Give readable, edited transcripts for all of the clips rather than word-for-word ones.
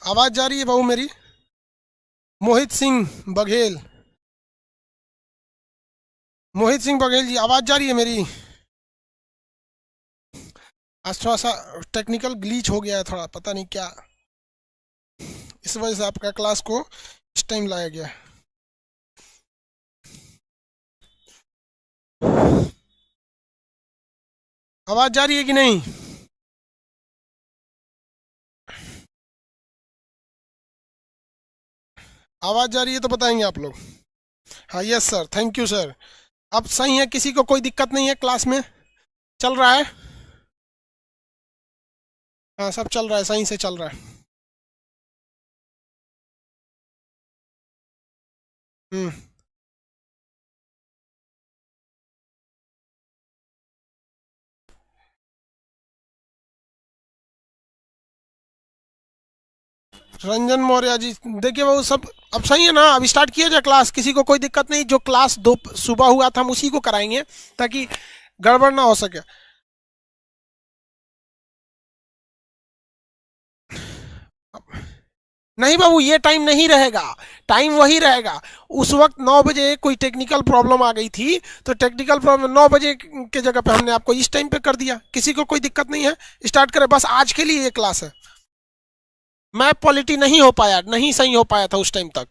आवाज जा रही है बहू मेरी? मोहित सिंह बघेल, मोहित सिंह बघेल जी, आवाज जा रही है मेरी? आज थोड़ा सा टेक्निकल ग्लीच हो गया है, थोड़ा पता नहीं क्या, इस वजह से आपका क्लास को इस टाइम लाया गया है। आवाज जा रही है कि नहीं? आवाज जा रही है तो बताएंगे आप लोग। हाँ, yes sir, thank you sir. अब सही है, किसी को कोई दिक्कत नहीं है? क्लास में चल रहा है? हाँ, सब चल रहा है, सही से चल रहा है। हम्म। रंजन मौर्य जी, देखिए वो सब अब सही है ना? अब स्टार्ट किया जाए क्लास, किसी को कोई दिक्कत नहीं। जो क्लास दो सुबह हुआ था हम उसी को कराएंगे, ताकि गड़बड़ ना हो सके। नहीं बाबू, ये टाइम नहीं रहेगा, टाइम वही रहेगा। उस वक्त 9 बजे कोई टेक्निकल प्रॉब्लम आ गई थी, तो टेक्निकल प्रॉब्लम 9 बजे के जगह पे हमने आपको इस टाइम पे कर दिया। किसी को कोई दिक्कत नहीं है, स्टार्ट करें। बस आज के लिए ये क्लास है। मैप पॉलिटी नहीं हो पाया, नहीं सही हो पाया था उस टाइम तक।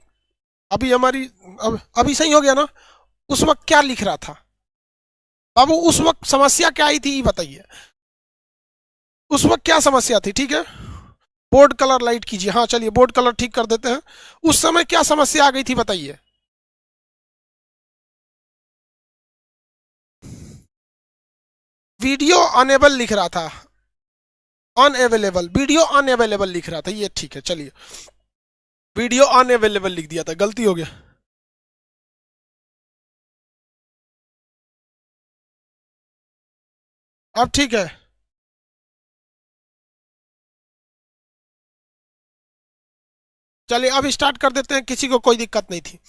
अभी हमारी अभी सही हो गया ना? उस वक्त क्या लिख रहा था बाबू? उस वक्त समस्या क्या आई थी ये बताइए। उस वक्त क्या समस्या थी? ठीक है, बोर्ड कलर लाइट कीजिए। हाँ चलिए, बोर्ड कलर ठीक कर देते हैं। उस समय क्या समस्या आ गई थी बताइए। वीडियो अनेबल लिख रहा था, अनअवेलेबल, वीडियो अनअवेलेबल लिख रहा था। ये ठीक है, चलिए, वीडियो अनअवेलेबल लिख दिया था, गलती हो गया। अब ठीक है। चलिए अब स्टार्ट कर देते हैं, किसी को कोई दिक्कत नहीं थी।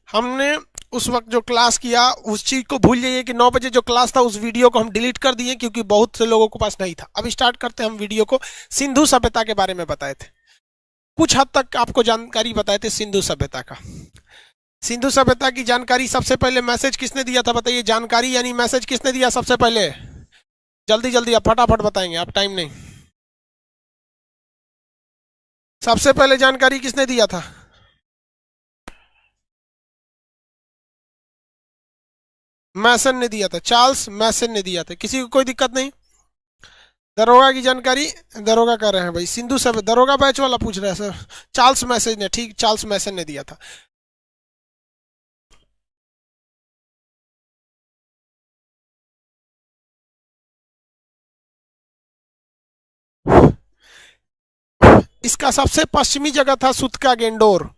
हमने उस वक्त जो क्लास किया उस चीज को भूल जाइए कि 9 बजे जो क्लास था उस वीडियो को हम डिलीट कर दिए, क्योंकि बहुत से लोगों के पास नहीं था। अब स्टार्ट करते हैं हम वीडियो को। सिंधु सभ्यता के बारे में बताए थे, कुछ हद तक आपको जानकारी बताए थे सिंधु सभ्यता का। सिंधु सभ्यता की जानकारी सबसे पहले मैसेज किसने दिया था बताइए? जानकारी यानी मैसेज किसने दिया सबसे पहले? जल्दी जल्दी आप फटाफट बताएंगे, आप टाइम नहीं। सबसे पहले जानकारी किसने दिया था? मैसन ने दिया था, चार्ल्स मैसन ने दिया था। किसी को कोई दिक्कत नहीं? दरोगा की जानकारी, दरोगा कर रहे हैं भाई, सिंधु सब दरोगा बैच वाला पूछ रहा है सर। चार्ल्स मैसन ने, ठीक, चार्ल्स मैसन ने दिया था। इसका सबसे पश्चिमी जगह था सुतका गेंडोर,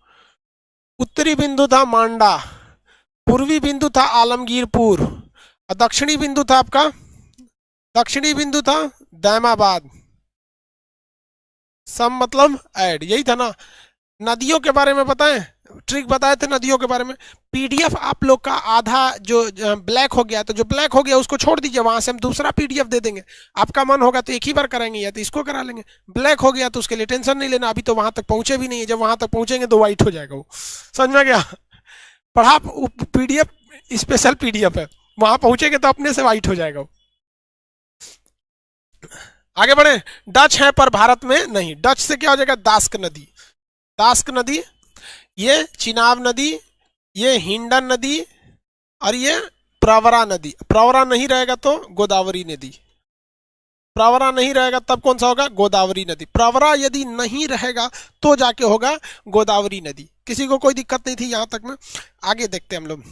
उत्तरी बिंदु था मांडा, पूर्वी बिंदु था आलमगीरपुर, और दक्षिणी बिंदु था आपका, दक्षिणी बिंदु था दैमाबाद। सम मतलब ऐड, यही था ना? नदियों के बारे में बताएं, ट्रिक बताए थे नदियों के बारे में। पीडीएफ आप लोग का आधा जो ब्लैक हो गया, तो जो ब्लैक हो गया उसको छोड़ दीजिए, वहां से हम दूसरा पीडीएफ दे देंगे। आपका मन होगा तो एक ही बार कराएंगे, या तो इसको करा लेंगे। ब्लैक हो गया तो उसके लिए टेंशन नहीं लेना, अभी तो वहां तक पहुंचे भी नहीं है। जब वहां तक पहुंचेंगे तो व्हाइट हो जाएगा वो, समझ में गया? पढ़ा पीडीएफ, स्पेशल पीडीएफ है, वहां पहुंचेंगे तो अपने से व्हाइट हो जाएगा वो। आगे बढ़े। डच है पर भारत में नहीं, डच से क्या हो जाएगा? दास्क नदी, दास्क नदी, ये चिनाब नदी, ये हिंडन नदी, और ये प्रवरा नदी। प्रवरा नहीं रहेगा तो गोदावरी नदी, प्रवरा नहीं रहेगा तब कौन सा होगा? गोदावरी नदी। प्रवरा यदि नहीं रहेगा तो जाके होगा गोदावरी नदी। किसी को कोई दिक्कत नहीं थी यहां तक में? आगे देखते हैं हम लोग।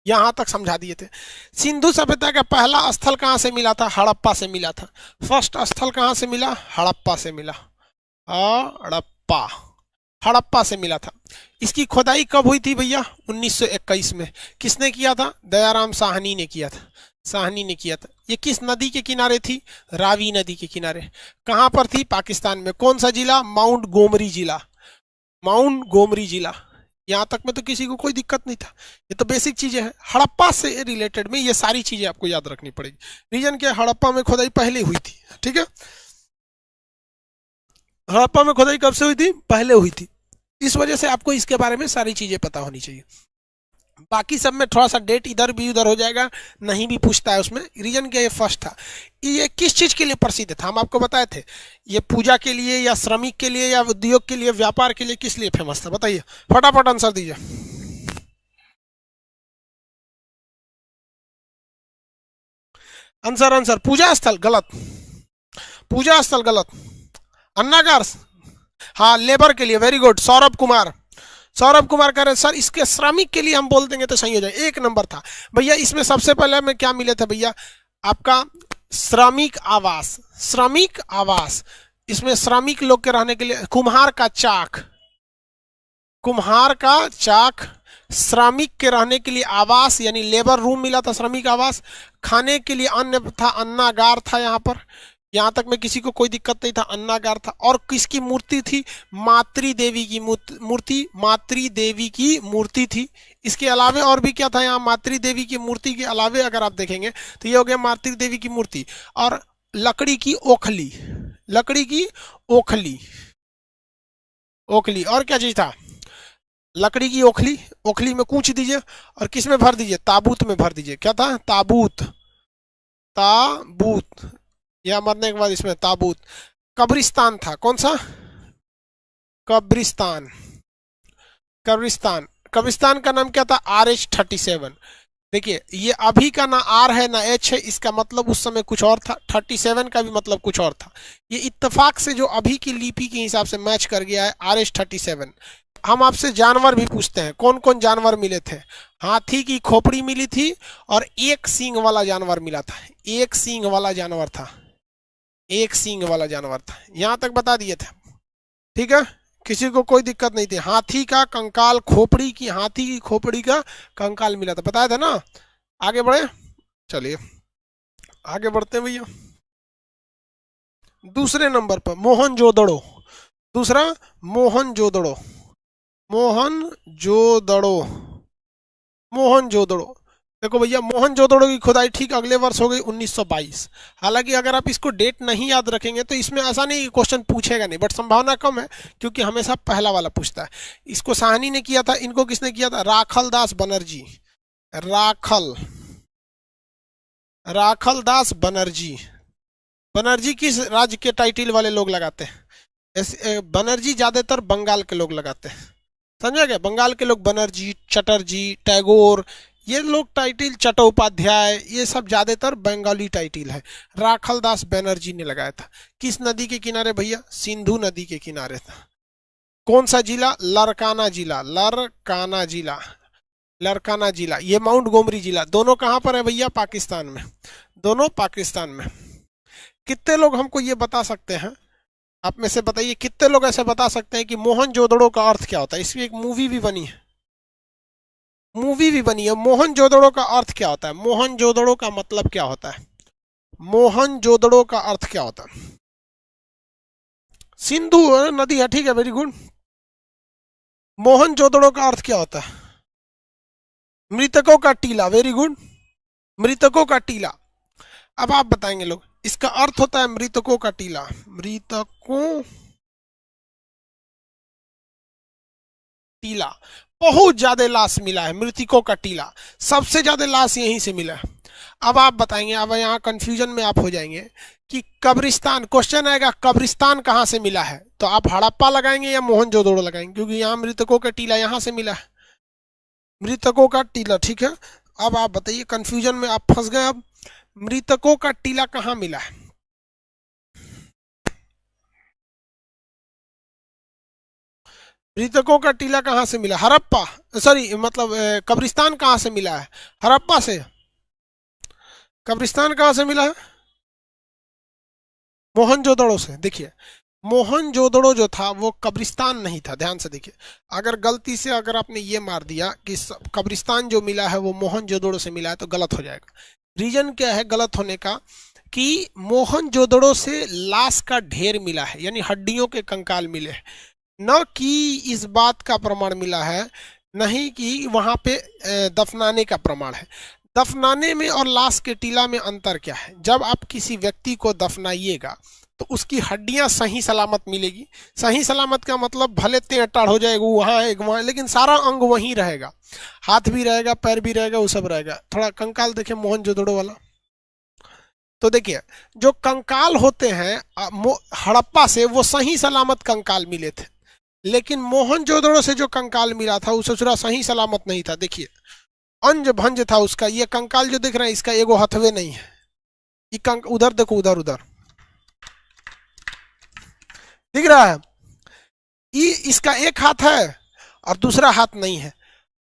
यहां तक समझा दिए थे। सिंधु सभ्यता का पहला स्थल कहां से मिला था? हड़प्पा से मिला था। फर्स्ट स्थल कहां से मिला? हड़प्पा से मिला। हड़प्पा, हड़प्पा से मिला था। इसकी खुदाई कब हुई थी भैया? 1921 में। किसने किया था? दयाराम साहनी ने किया था, साहनी ने किया था। ये किस नदी के किनारे थी? रावी नदी के किनारे। कहां पर थी? पाकिस्तान में। कौन सा जिला? माउंट गोमरी जिला, माउंट गोमरी जिला। यहां तक में तो किसी को कोई दिक्कत नहीं था। ये तो बेसिक चीजें हैं, हड़प्पा से रिलेटेड में ये सारी चीजें आपको याद रखनी पड़ेगी। रीजन क्या? हड़प्पा में खुदाई पहले हुई थी, ठीक है। हड़प्पा में खुदाई कब से हुई थी? पहले हुई थी। इस वजह से आपको इसके बारे में सारी चीजें पता होनी चाहिए। बाकी सब में थोड़ा सा डेट इधर भी उधर हो जाएगा, नहीं भी पूछता है उसमें। रीजन क्या, ये फर्स्ट था। ये किस चीज के लिए प्रसिद्ध था, हम आपको बताए थे। ये पूजा के लिए या श्रमिक के लिए या उद्योग के लिए, व्यापार के लिए, किस लिए फेमस था बताइए, फटाफट आंसर दीजिए। आंसर आंसर, पूजा स्थल गलत, पूजा स्थल गलत, अन्नागार, हाँ लेबर के लिए, वेरी गुड सौरभ कुमार। सौरभ कुमार कह रहे सर इसके श्रमिक के लिए हम बोल देंगे तो सही हो जाए, एक नंबर था भैया। इसमें सबसे पहले हमें क्या मिले थे भैया, आपका श्रमिक आवास, श्रमिक आवास। इसमें श्रमिक लोग के रहने के लिए कुम्हार का चाक, कुम्हार का चाक, श्रमिक के रहने के लिए आवास यानी लेबर रूम मिला था, श्रमिक आवास। खाने के लिए अन्न था, अन्नागार था यहाँ पर, यहाँ तक में किसी को कोई दिक्कत नहीं था, अन्नागार था। और किसकी मूर्ति थी, मातृ देवी की मूर्ति, मातृ देवी की मूर्ति थी। इसके अलावे और भी क्या था यहाँ, मातृ देवी की मूर्ति के अलावे अगर आप देखेंगे तो ये हो गया मातृ देवी की मूर्ति। और लकड़ी की ओखली, लकड़ी की ओखली, ओखली। और क्या चीज था, लकड़ी की ओखली, ओखली में कूच दीजिए और किस में भर दीजिए, ताबूत में भर दीजिए। क्या था, ताबूत, ताबूत, या मरने के बाद इसमें ताबूत। कब्रिस्तान था, कौन सा, कब्रिस्तान, कब्रिस्तान। कब्रिस्तान का नाम क्या था, RH-37। देखिए ये अभी का ना आर है ना एच है, इसका मतलब उस समय कुछ और था। 37 का भी मतलब कुछ और था। ये इत्तेफाक से जो अभी की लिपि के हिसाब से मैच कर गया है, RH-37। हम आपसे जानवर भी पूछते हैं, कौन कौन जानवर मिले थे। हाथी की खोपड़ी मिली थी और एक सींग वाला जानवर मिला था, एक सींग वाला जानवर था, एक सींग वाला जानवर था। यहां तक बता दिए थे, ठीक है, किसी को कोई दिक्कत नहीं थी। हाथी का कंकाल, खोपड़ी की, हाथी की खोपड़ी का कंकाल मिला था, बताया था ना। आगे बढ़े, चलिए आगे बढ़ते हैं भैया। दूसरे नंबर पर मोहनजोदड़ो, दूसरा मोहनजोदड़ो, मोहनजोदड़ो, मोहनजोदड़ो। देखो भैया मोहनजोदड़ो की खुदाई ठीक अगले वर्ष हो गई 1922। हालांकि अगर आप इसको डेट नहीं याद रखेंगे तो इसमें ऐसा नहीं क्वेश्चन पूछेगा नहीं, बट संभावना कम है क्योंकि हमेशा पहला वाला पूछता है। इसको साहनी ने किया था, इनको किसने किया था, राखल दास बनर्जी, राखल, राखल दास बनर्जी। बनर्जी किस राज्य के टाइटिल वाले लोग लगाते हैं, बनर्जी ज्यादातर बंगाल के लोग लगाते हैं, समझा गया। बंगाल के लोग बनर्जी, चटर्जी, टैगोर, ये लोग टाइटिल, चट्टोपाध्याय, ये सब ज्यादातर बंगाली टाइटिल है। राखल दास बनर्जी ने लगाया था। किस नदी के किनारे भैया, सिंधु नदी के किनारे था। कौन सा जिला, लरकाना जिला, लरकाना जिला, लरकाना जिला। ये माउंट गोमरी जिला, दोनों कहां पर है भैया, पाकिस्तान में, दोनों पाकिस्तान में। कितने लोग हमको ये बता सकते हैं, आप में से बताइए कितने लोग ऐसे बता सकते हैं कि मोहनजोदड़ो का अर्थ क्या होता है। इसकी एक मूवी भी बनी है, मूवी भी बनी है। मोहनजोदड़ो का अर्थ क्या होता है, मोहनजोदड़ो का मतलब क्या होता है, मोहनजोदड़ो का अर्थ क्या होता है। सिंधु नदी है, ठीक है, वेरी गुड। मोहनजोदड़ो का अर्थ क्या होता है, मृतकों का टीला, वेरी गुड, मृतकों का टीला। अब आप बताएंगे लोग, इसका अर्थ होता है मृतकों का टीला, मृतकों टीला। बहुत ज्यादा लाश मिला है, मृतकों का टीला, सबसे ज्यादा लाश यहीं से मिला है। अब आप बताएंगे, अब यहाँ कंफ्यूजन में आप हो जाएंगे कि कब्रिस्तान, क्वेश्चन आएगा कब्रिस्तान कहाँ से मिला है, तो आप हड़प्पा लगाएंगे या मोहनजोदड़ो लगाएंगे, क्योंकि यहाँ मृतकों का टीला यहाँ से मिला है, मृतकों का टीला, ठीक है। अब आप बताइए, कंफ्यूजन में आप फंस गए। अब मृतकों का टीला कहाँ मिला है, मृतकों का टीला कहाँ से मिला, हड़प्पा, सॉरी मतलब कब्रिस्तान कहाँ से मिला है, हड़प्पा से। कब्रिस्तान कहाँ से मिला है, मोहनजोदड़ो से। देखिए मोहनजोदड़ो जो था वो कब्रिस्तान नहीं था, ध्यान से देखिए। अगर गलती से अगर आपने ये मार दिया कि कब्रिस्तान जो मिला है वो मोहनजोदड़ो से मिला है तो गलत हो जाएगा। रीजन क्या है गलत होने का, कि मोहनजोदड़ो से लाश का ढेर मिला है, यानी हड्डियों के कंकाल मिले हैं, न कि इस बात का प्रमाण मिला है, नहीं कि वहां पे दफनाने का प्रमाण है। दफनाने में और लाश के टीला में अंतर क्या है, जब आप किसी व्यक्ति को दफनाइएगा तो उसकी हड्डियां सही सलामत मिलेगी। सही सलामत का मतलब भले टेढ़ हो जाएगा, वहाँ एक वहाँ, लेकिन सारा अंग वहीं रहेगा, हाथ भी रहेगा, पैर भी रहेगा, वो सब रहेगा। थोड़ा कंकाल देखें मोहनजोदड़ो वाला। तो देखिए जो कंकाल होते हैं हड़प्पा से, वो सही सलामत कंकाल मिले थे, लेकिन मोहनजोदड़ो से जो कंकाल मिला था वो ससुरा सही सलामत नहीं था। देखिए अंज भंज था उसका। ये कंकाल जो दिख रहा है इसका एगो हथवे नहीं है। ये उधर देखो, उधर उधर दिख रहा है, ये इसका एक हाथ है और दूसरा हाथ नहीं है।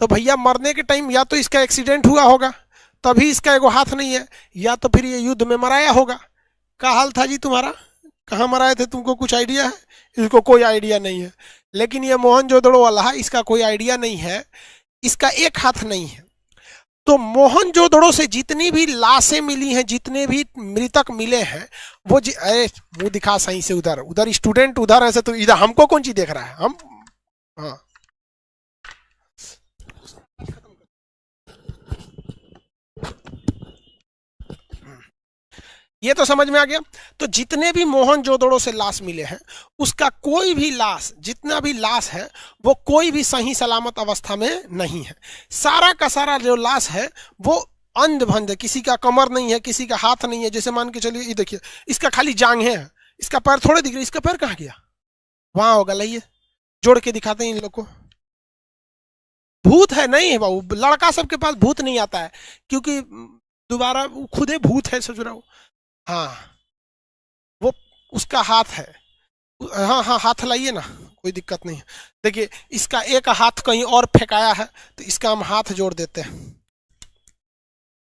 तो भैया मरने के टाइम या तो इसका एक्सीडेंट हुआ होगा तभी इसका एगो हाथ नहीं है, या तो फिर ये युद्ध में मराया होगा। क्या हाल था जी तुम्हारा, कहाँ मराए थे, तुमको कुछ आइडिया है? इसको कोई आइडिया नहीं है। लेकिन ये मोहनजोदड़ो वाला है, इसका कोई आइडिया नहीं है, इसका एक हाथ नहीं है। तो मोहनजोदड़ो से जितनी भी लाशें मिली हैं, जितने भी मृतक मिले हैं, वो अरे मुंह दिखा सही से, उधर उधर स्टूडेंट उधर ऐसे, तो इधर हमको कौन चीज देख रहा है? हम हाँ ये तो समझ में आ गया। तो जितने भी मोहनजोदड़ो से लाश मिले हैं, उसका कोई भी लाश, जितना भी लाश है, वो कोई भी सही सलामत अवस्था में नहीं है। सारा का सारा जो लाश है वो अंध भंध है, किसी का कमर नहीं है, किसी का हाथ नहीं है। जैसे मान के चलिए, ये देखिए इसका खाली जांघें हैं, इसका पैर थोड़े दिख रहे, इसका पैर कहाँ गया? वहां होगा, लाइए जोड़ के दिखाते हैं इन लोग को। भूत है नहीं है बाबू, लड़का सबके पास भूत नहीं आता है, क्योंकि दोबारा खुदे भूत है ससुरा। हाँ वो उसका हाथ है। हाँ हाँ हाथ लाइए ना, कोई दिक्कत नहीं है। देखिए इसका एक हाथ कहीं और फेंकाया है, तो इसका हम हाथ जोड़ देते हैं।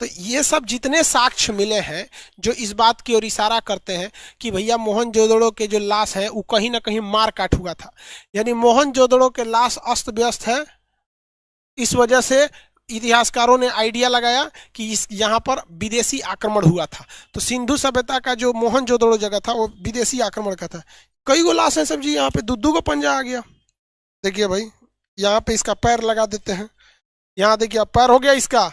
तो ये सब जितने साक्ष्य मिले हैं जो इस बात की ओर इशारा करते हैं कि भैया मोहनजोदड़ो के जो लाश है वो कहीं ना कहीं मार काट हुआ था। यानी मोहनजोदड़ो के लाश अस्त व्यस्त है, इस वजह से इतिहासकारों ने आइडिया लगाया कि इस यहाँ पर विदेशी आक्रमण हुआ था। तो सिंधु सभ्यता का जो मोहनजोदड़ो जगह था वो विदेशी आक्रमण का था। कई गो लाश है सब जी, यहाँ पे दुद्दू को पंजा आ गया। देखिए भाई यहाँ पे इसका पैर लगा देते हैं, यहाँ देखिए पैर हो गया इसका,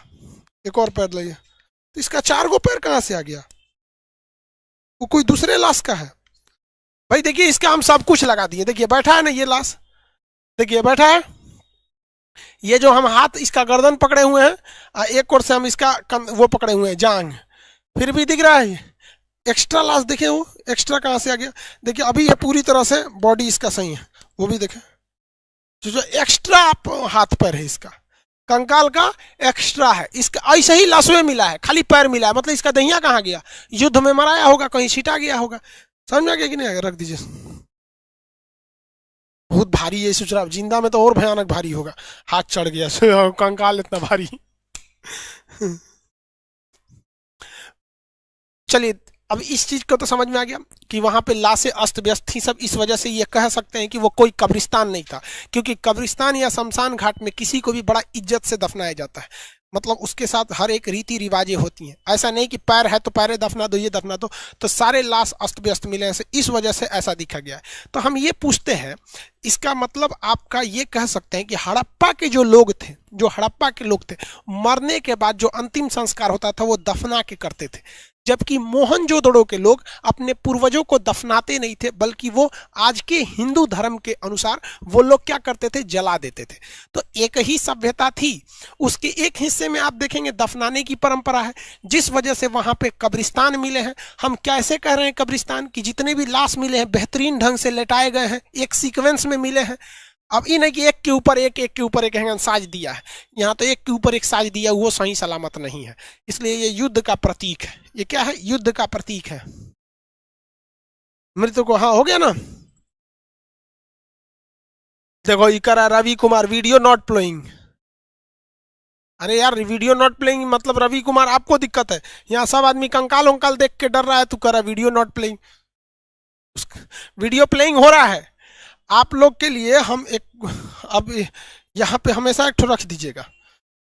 एक और पैर लगे, तो इसका 4 गो पैर कहाँ से आ गया? वो कोई दूसरे लाश का है भाई। देखिए इसका हम सब कुछ लगा दिए। देखिए बैठा है ना ये लाश, देखिए बैठा है। ये जो हम हाथ इसका गर्दन पकड़े हुए हैं, एक ओर से हम इसका वो पकड़े हुए हैं जांग, फिर भी दिख रहा है। एक्स्ट्रा लाश देखे, वो एक्स्ट्रा कहाँ से आ गया? देखिए अभी ये पूरी तरह से बॉडी इसका सही है, वो भी देखे जो एक्स्ट्रा हाथ पैर है इसका, कंकाल का एक्स्ट्रा है इसका। ऐसे ही लाशों मिला है, खाली पैर मिला है, मतलब इसका दहिया कहाँ गया? युद्ध में मराया होगा, कहीं छिटा गया होगा। समझ में आ गया कि नहीं? रख दीजिए। बहुत भारी है सोच रहा, जिंदा में तो और भयानक भारी होगा। हाथ चढ़ गया कंकाल इतना भारी। चलिए अब इस चीज को तो समझ में आ गया कि वहां पे लाशें अस्त व्यस्त थी सब। इस वजह से ये कह सकते हैं कि वो कोई कब्रिस्तान नहीं था, क्योंकि कब्रिस्तान या शमशान घाट में किसी को भी बड़ा इज्जत से दफनाया जाता है, मतलब उसके साथ हर एक रीति रिवाजें होती हैं। ऐसा नहीं कि पैर है तो पैरे दफना दो, ये दफना दो। तो सारे लाश अस्त व्यस्त मिले हैं, इस वजह से ऐसा दिखा गया है। तो हम ये पूछते हैं, इसका मतलब आपका ये कह सकते हैं कि हड़प्पा के जो लोग थे, जो हड़प्पा के लोग थे, मरने के बाद जो अंतिम संस्कार होता था वो दफना के करते थे, जबकि मोहनजोदड़ो के लोग अपने पूर्वजों को दफनाते नहीं थे, बल्कि वो आज के हिंदू धर्म के अनुसार वो लोग क्या करते थे? जला देते थे। तो एक ही सभ्यता थी, उसके एक हिस्से में आप देखेंगे दफनाने की परंपरा है, जिस वजह से वहां पे कब्रिस्तान मिले हैं। हम कैसे कह रहे हैं कब्रिस्तान? कि जितने भी लाश मिले हैं बेहतरीन ढंग से लेटाए गए हैं, एक सीक्वेंस में मिले हैं। अब ये नहीं कि एक के ऊपर एक, एक के ऊपर एक साज दिया है, यहाँ तो एक के ऊपर एक साज दिया, वो सही सलामत नहीं है। इसलिए ये युद्ध का प्रतीक है। ये क्या है? युद्ध का प्रतीक है। मृत्यु को हाँ हो गया ना। देखो ये करा Ravi Kumar video not playing. अरे यार वीडियो नॉट प्लेइंग मतलब रवि कुमार आपको दिक्कत है, यहाँ सब आदमी कंकाल उंकाल देख के डर रहा है, तू करा video not playing. Video playing हो रहा है आप लोग के लिए। हम एक अब यहाँ पे हमेशा एक ठो रख दीजिएगा,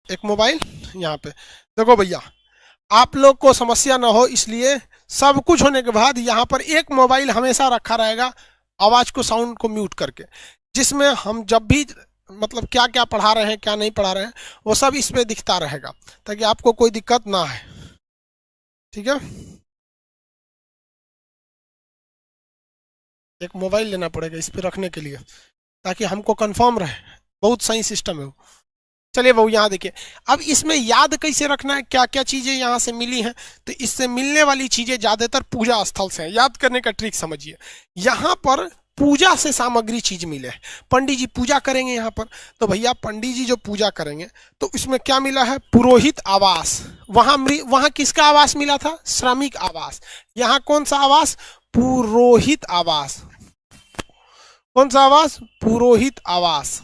एक मोबाइल यहाँ पे। देखो भैया आप लोग को समस्या ना हो, इसलिए सब कुछ होने के बाद यहाँ पर एक मोबाइल हमेशा रखा रहेगा, आवाज को, साउंड को म्यूट करके, जिसमें हम जब भी मतलब क्या क्या पढ़ा रहे हैं क्या नहीं पढ़ा रहे हैं वो सब इसमें दिखता रहेगा, ताकि आपको कोई दिक्कत ना है। ठीक है। एक मोबाइल लेना पड़ेगा इस पे रखने के लिए, ताकि हमको कंफर्म रहे। बहुत सही सिस्टम है वो। चलिए बहू यहाँ देखिए, अब इसमें याद कैसे रखना है, क्या क्या चीजें यहाँ से मिली हैं। तो इससे मिलने वाली चीजें ज्यादातर पूजा स्थल से हैं। याद करने का ट्रिक समझिए, यहाँ पर पूजा से सामग्री चीज मिले। पंडित जी पूजा करेंगे यहाँ पर, तो भैया पंडित जी जो पूजा करेंगे तो इसमें क्या मिला है, पुरोहित आवास। वहां किसका आवास मिला था, श्रमिक आवास। यहाँ कौन सा आवास, पुरोहित आवास। कौन सा आवास, पुरोहित आवास।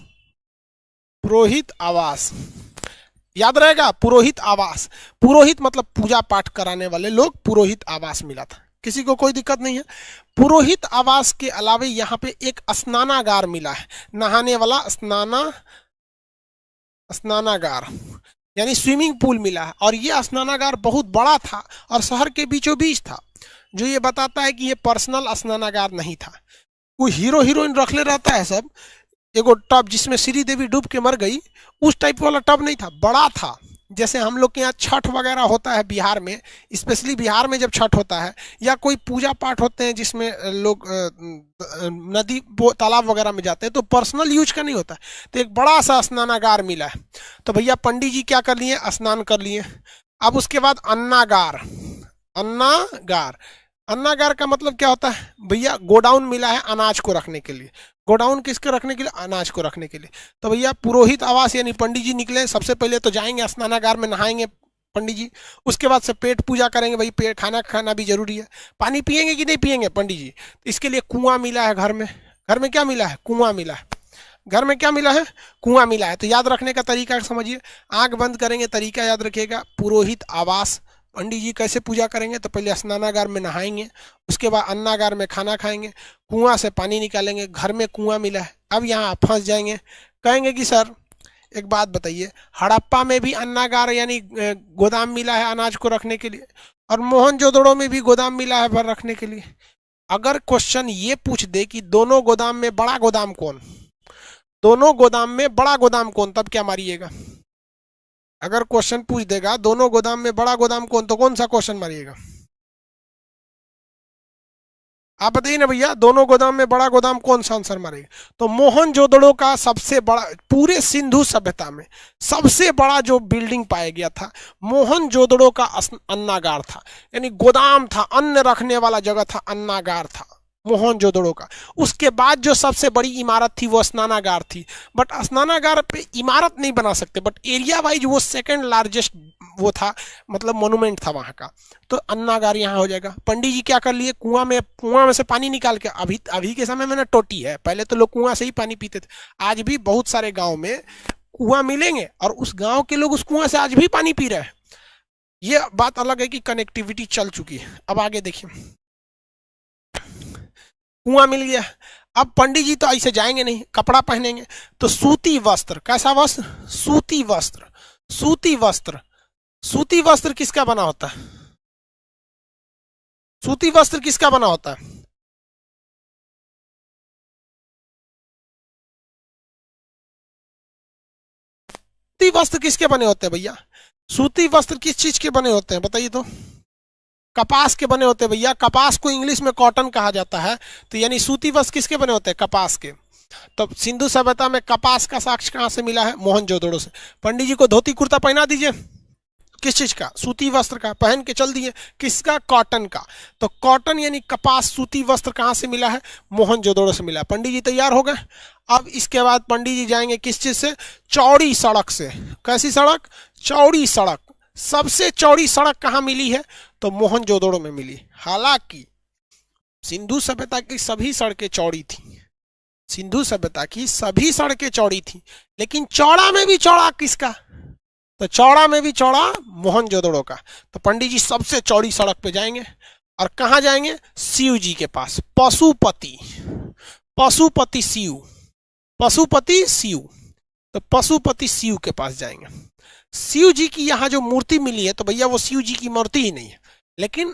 पुरोहित आवास याद रहेगा, पुरोहित आवास। पुरोहित मतलब पूजा पाठ कराने वाले लोग, पुरोहित आवास मिला था। किसी को कोई दिक्कत नहीं है। पुरोहित आवास के अलावा यहाँ पे एक स्नानागार मिला है, नहाने वाला स्नानागार यानी स्विमिंग पूल मिला है। और ये स्नानागार बहुत बड़ा था और शहर के बीचों बीच था, जो ये बताता है कि ये पर्सनल स्नानागार नहीं था। कोई हीरो हीरोइन रख ले रहता है सब, एगो टब जिसमें श्री देवी डूब के मर गई, उस टाइप वाला टब नहीं था, बड़ा था। जैसे हम लोग के यहाँ छठ वगैरह होता है बिहार में, स्पेशली बिहार में जब छठ होता है या कोई पूजा पाठ होते हैं जिसमें लोग नदी तालाब वगैरह में जाते हैं, तो पर्सनल यूज का नहीं होता है। तो एक बड़ा सा स्नानागार मिला है। तो भैया पंडित जी क्या कर लिए, स्नान कर लिए। अब उसके बाद अन्नागार। अन्नागार, अन्नागार का मतलब क्या होता है भैया, गोडाउन मिला है अनाज को रखने के लिए। गोडाउन किसके रखने के लिए, अनाज को रखने के लिए। तो भैया पुरोहित आवास यानी पंडित जी निकले, सबसे पहले तो जाएंगे स्नानागार में, नहाएंगे पंडित जी। उसके बाद से पेट पूजा करेंगे, भाई पेट खाना खाना भी जरूरी है। पानी पियेंगे कि नहीं पियेंगे पंडित जी, इसके लिए कुआं मिला है घर में। घर में क्या मिला है, कुआं मिला है। घर में क्या मिला है, कुआं मिला है। तो याद रखने का तरीका समझिए, आंख बंद करेंगे, तरीका याद रखिएगा। पुरोहित आवास, पंडित जी कैसे पूजा करेंगे, तो पहले स्नानागार में नहाएंगे, उसके बाद अन्नागार में खाना खाएंगे, कुआं से पानी निकालेंगे, घर में कुआं मिला है। अब यहाँ फंस जाएंगे, कहेंगे कि सर एक बात बताइए, हड़प्पा में भी अन्नागार यानी गोदाम मिला है अनाज को रखने के लिए, और मोहनजोदड़ो में भी गोदाम मिला है भर रखने के लिए। अगर क्वेश्चन ये पूछ दे कि दोनों गोदाम में बड़ा गोदाम कौन, दोनों गोदाम में बड़ा गोदाम कौन, तब क्या मारिएगा। अगर क्वेश्चन पूछ देगा दोनों गोदाम में बड़ा गोदाम कौन, तो कौन सा क्वेश्चन मारिएगा, आप बताइए ना भैया। दोनों गोदाम में बड़ा गोदाम कौन सा आंसर मारेगा। तो मोहनजोदड़ो का सबसे बड़ा, पूरे सिंधु सभ्यता में सबसे बड़ा जो बिल्डिंग पाया गया था, मोहनजोदड़ो का अन्नागार था, यानी गोदाम था, अन्न रखने वाला जगह था, अन्नागार था मोहनजोदड़ो का। उसके बाद जो सबसे बड़ी इमारत थी वो स्नानागार थी। बट स्नानागार पे इमारत नहीं बना सकते, बट एरिया वाइज वो सेकंड लार्जेस्ट वो था, मतलब मोन्यूमेंट था वहां का। तो अन्नागार यहाँ हो जाएगा। पंडित जी क्या कर लिए, कुआं में से पानी निकाल के, अभी के समय में ना टोटी है, पहले तो लोग कुआं से ही पानी पीते थे। आज भी बहुत सारे गाँव में कुआं मिलेंगे और उस गाँव के लोग उस कुआं से आज भी पानी पी रहे हैं। ये बात अलग है कि कनेक्टिविटी चल चुकी है। अब आगे देखिए, कुआं मिल गया। अब पंडित जी तो ऐसे जाएंगे नहीं, कपड़ा पहनेंगे। तो सूती वस्त्र, कैसा वस्त्र, सूती वस्त्र। सूती वस्त्र, सूती वस्त्र किसका बना होता है, सूती वस्त्र किसका बना होता है, सूती वस्त्र किसके बने होते हैं भैया, सूती वस्त्र किस चीज के बने होते हैं बताइए तो। कपास के बने होते हैं भैया। कपास को इंग्लिश में कॉटन कहा जाता है। तो यानी सूती वस्त्र किसके बने होते हैं, कपास के। तो सिंधु सभ्यता में कपास का साक्ष्य कहां से मिला है, मोहनजोदड़ो से। पंडित जी को धोती कुर्ता पहना दीजिए, किस चीज का, सूती वस्त्र का, पहन के चल दिए, किसका, कॉटन का। तो कॉटन यानी कपास, सूती वस्त्र कहां से मिला है, मोहनजोदड़ो से मिला। पंडित जी तैयार हो गए। अब इसके बाद पंडित जी जाएंगे किस चीज से, चौड़ी सड़क से। कैसी सड़क, चौड़ी सड़क। सबसे चौड़ी सड़क कहां मिली है, तो मोहनजोदड़ो में मिली। हालांकि सिंधु सभ्यता की सभी सड़कें चौड़ी थी, सिंधु सभ्यता की सभी सड़कें चौड़ी थी, लेकिन चौड़ा में भी चौड़ा किसका, तो चौड़ा में भी चौड़ा मोहनजोदड़ो का। तो पंडित जी सबसे चौड़ी सड़क पे जाएंगे और कहां जाएंगे, शिव जी के पास। पशुपति, पशुपति शिव, पशुपति शिव। तो पशुपति शिव के पास जाएंगे। शिव जी की यहाँ जो मूर्ति मिली है, तो भैया वो शिव जी की मूर्ति ही नहीं है, लेकिन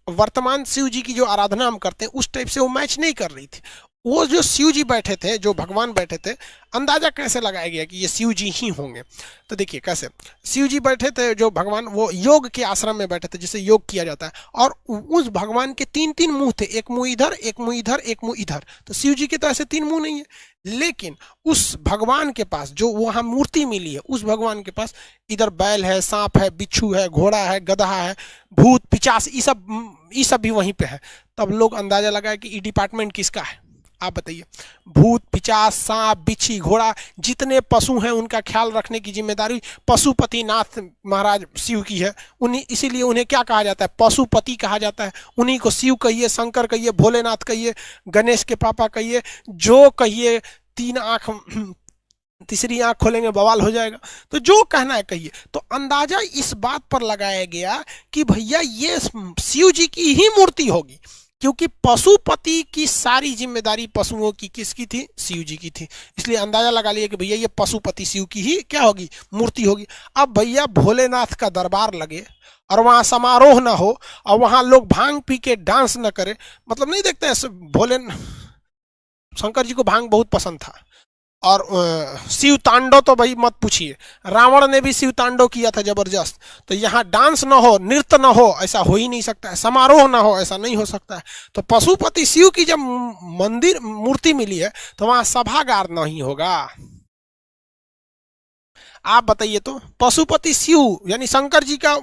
वर्तमान शिव जी की जो आराधना हम करते हैं उस टाइप से वो मैच नहीं कर रही थी। वो जो शिव जी बैठे थे, जो भगवान बैठे थे, अंदाजा कैसे लगाया गया कि ये शिव जी ही होंगे? तो देखिए कैसे, शिव जी बैठे थे जो भगवान, वो योग के आश्रम में बैठे थे जिसे योग किया जाता है, और उस भगवान के तीन तीन मुंह थे, एक मुंह इधर, एक मुंह इधर, एक मुंह इधर। तो शिव जी के तो ऐसे तीन मुंह नहीं है, लेकिन उस भगवान के पास जो वहां मूर्ति मिली है, उस भगवान के पास इधर बैल है, सांप है, बिच्छू है, घोड़ा है, गधा है, भूत पिचास, ये सब भी वहीं पे है। तब लोग अंदाजा लगाए कि ये डिपार्टमेंट किसका है? आप बताइए। भूत पिचास, सांप, बिच्छी, घोड़ा, जितने पशु हैं उनका ख्याल रखने की जिम्मेदारी पशुपतिनाथ महाराज शिव की है। उन्हीं, इसीलिए उन्हें क्या कहा जाता है? पशुपति कहा जाता है। उन्हीं को शिव कहिए, शंकर कहिए, भोलेनाथ कहिए, गणेश के पापा कहिए, जो कहिए। तीन आंख, तीसरी आंख खोलेंगे बवाल हो जाएगा। तो जो कहना है कहिए। तो अंदाजा इस बात पर लगाया गया कि भैया ये शिव जी की ही मूर्ति होगी, क्योंकि पशुपति की सारी जिम्मेदारी पशुओं की किसकी थी? शिव जी की थी। इसलिए अंदाजा लगा लिया कि भैया ये पशुपति शिव की ही क्या होगी? मूर्ति होगी। अब भैया भोलेनाथ का दरबार लगे और वहां समारोह ना हो और वहां लोग भांग पी के डांस न करे, मतलब नहीं देखते हैं भोले शंकर जी को भांग बहुत पसंद था। और शिव तांडव तो भाई मत पूछिए, रावण ने भी शिव तांडव किया था जबरदस्त। तो यहाँ डांस ना हो, नृत्य ना हो, ऐसा हो ही नहीं सकता है। समारोह ना हो, ऐसा नहीं हो सकता है। तो पशुपति शिव की जब मंदिर मूर्ति मिली है तो वहां सभागार नहीं होगा। आप बताइए तो, पशुपति शिव यानी शंकर जी का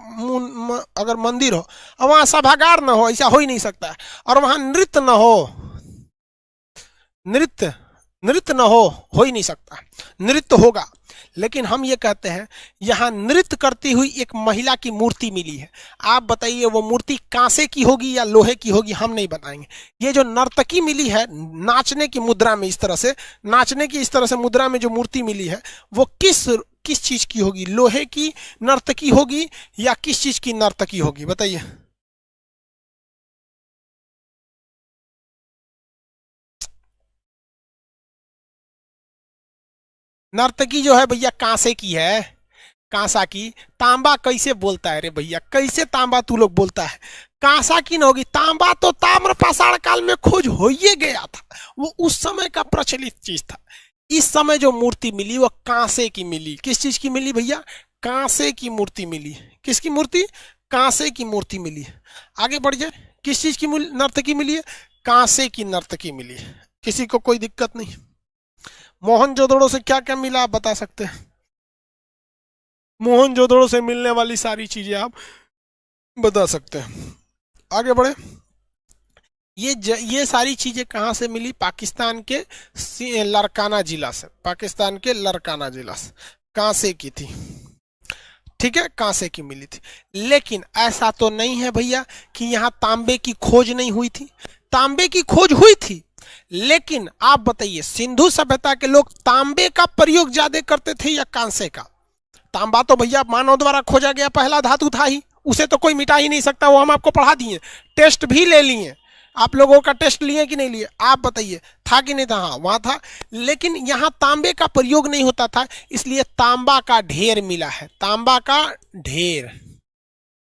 अगर मंदिर हो और वहां सभागार ना हो, ऐसा हो ही नहीं सकता है। और वहां नृत्य ना हो, नृत्य नृत्य न हो ही नहीं सकता। नृत्य होगा, लेकिन हम ये कहते हैं यहाँ नृत्य करती हुई एक महिला की मूर्ति मिली है। आप बताइए वो मूर्ति कांसे की होगी या लोहे की होगी? हम नहीं बताएंगे। ये जो नर्तकी मिली है नाचने की मुद्रा में, इस तरह से नाचने की, इस तरह से मुद्रा में जो मूर्ति मिली है, वो किस चीज की होगी? लोहे की नर्तकी होगी या किस चीज की नर्तकी होगी? बताइए। नर्तकी जो है भैया कांसे की है, कांसा की। तांबा कैसे बोलता है रे भैया? कैसे तांबा तू लोग बोलता है? कांसा की न होगी। तांबा तो ताम्र पाषाण काल में खोज हो ही गया था, वो उस समय का प्रचलित चीज था। इस समय जो मूर्ति मिली वो कांसे की मिली। किस चीज की मिली भैया? कांसे की मूर्ति मिली। किसकी मूर्ति? कांसे की मूर्ति मिली। आगे बढ़ जाए। किस चीज की नर्तकी मिली है? कांसे की नर्तकी मिली है। किसी को कोई दिक्कत नहीं? मोहनजोदड़ो से क्या क्या मिला आप बता सकते हैं? मोहनजोदड़ो से मिलने वाली सारी चीजें आप बता सकते हैं। आगे बढ़े। ये सारी चीजें कहां से मिली? पाकिस्तान के लरकाना जिला से। पाकिस्तान के लरकाना जिला से कांसे की थी। ठीक है, कांसे की मिली थी। लेकिन ऐसा तो नहीं है भैया कि यहाँ तांबे की खोज नहीं हुई थी। तांबे की खोज हुई थी, लेकिन आप बताइए सिंधु सभ्यता के लोग तांबे का प्रयोग ज्यादा करते थे या कांसे का? तांबा तो भैया मानव द्वारा खोजा गया पहला धातु था ही, उसे तो कोई मिटा ही नहीं सकता। वो हम आपको पढ़ा दिए, टेस्ट भी ले लिए। आप लोगों का टेस्ट लिए कि नहीं लिए? आप बताइए, था कि नहीं था? हाँ, वहां था। लेकिन यहाँ तांबे का प्रयोग नहीं होता था, इसलिए तांबा का ढेर मिला है। तांबा का ढेर,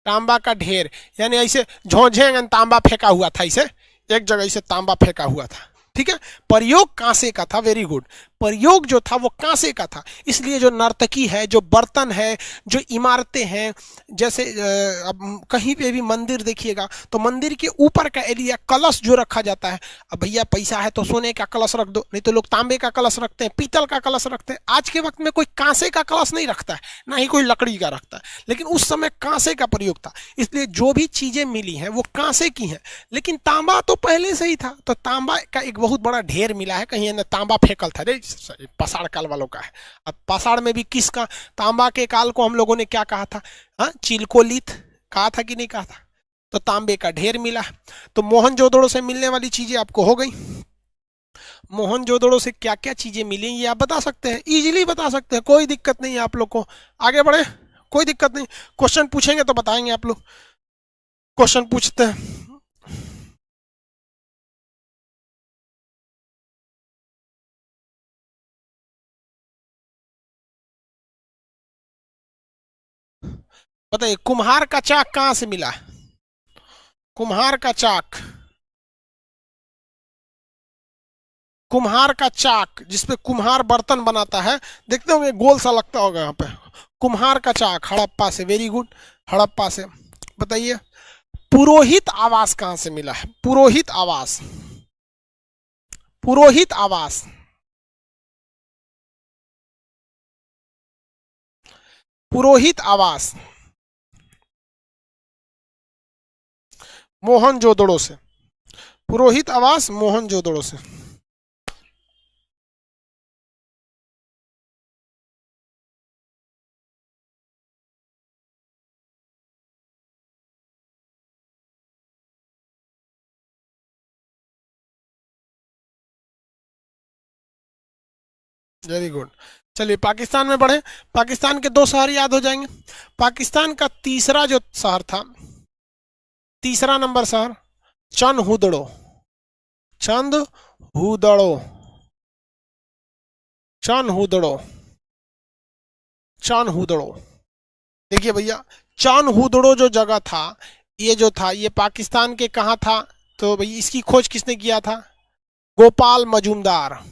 तांबा का ढेर यानी ऐसे झोंझेंगन तांबा फेंका हुआ था, इसे एक जगह से तांबा फेंका हुआ था। ठीक है, प्रयोग कांसे का था। Very good. प्रयोग जो था वो कांसे का था, इसलिए जो नर्तकी है, जो बर्तन है, जो इमारतें हैं, जैसे अब कहीं पे भी मंदिर देखिएगा तो मंदिर के ऊपर का एरिया, कलश जो रखा जाता है, अब भैया पैसा है तो सोने का कलश रख दो, नहीं तो लोग तांबे का कलश रखते हैं, पीतल का कलश रखते हैं। आज के वक्त में कोई कांसे का कलश नहीं रखता है, ना ही कोई लकड़ी का रखता है, लेकिन उस समय कांसे का प्रयोग था। इसलिए जो भी चीजें मिली हैं वो कांसे की हैं। लेकिन तांबा तो पहले से ही था, तो तांबा का एक बहुत बड़ा ढेर मिला है। कहीं तांबा फेंकल था रे, पाषाण काल वालों का है। अब पाषाण में भी किसका? तांबा के काल को हम लोगों ने क्या कहा था? हाँ, चिलकोलिथ कहा था कि नहीं कहा था? तो तांबे का ढेर मिला। तो मोहनजोदड़ो से मिलने वाली चीजें आपको हो गई। मोहनजोदड़ो से क्या क्या चीजें मिली ये आप बता सकते हैं, इजीली बता सकते हैं, कोई दिक्कत नहीं है आप लोग को। आगे बढ़े, कोई दिक्कत नहीं। क्वेश्चन पूछेंगे तो बताएंगे आप लोग। क्वेश्चन पूछते हैं। बताइए, कुम्हार का चाक कहां से मिला? कुम्हार का चाक कुम्हार का चाक, जिसपे कुम्हार बर्तन बनाता है, देखते होंगे गोल सा लगता होगा यहाँ पे, कुम्हार का चाक, हड़प्पा से। वेरी गुड, हड़प्पा से। बताइए पुरोहित आवास कहां से मिला है? पुरोहित आवास, पुरोहित आवास, पुरोहित आवास मोहनजोदड़ो से। पुरोहित आवास मोहनजोदड़ो से। Very good. चलिए पाकिस्तान में बढ़े। पाकिस्तान के दो शहर याद हो जाएंगे। पाकिस्तान का तीसरा जो शहर था, तीसरा नंबर शहर, चंदहुदड़ो। चंदहुदड़ो, चंदहुदड़ो, चंदहुदड़ो। देखिए भैया, चंदहुदड़ो जो जगह था, ये जो था, ये पाकिस्तान के कहाँ था? तो भाई इसकी खोज किसने किया था? गोपाल मजूमदार।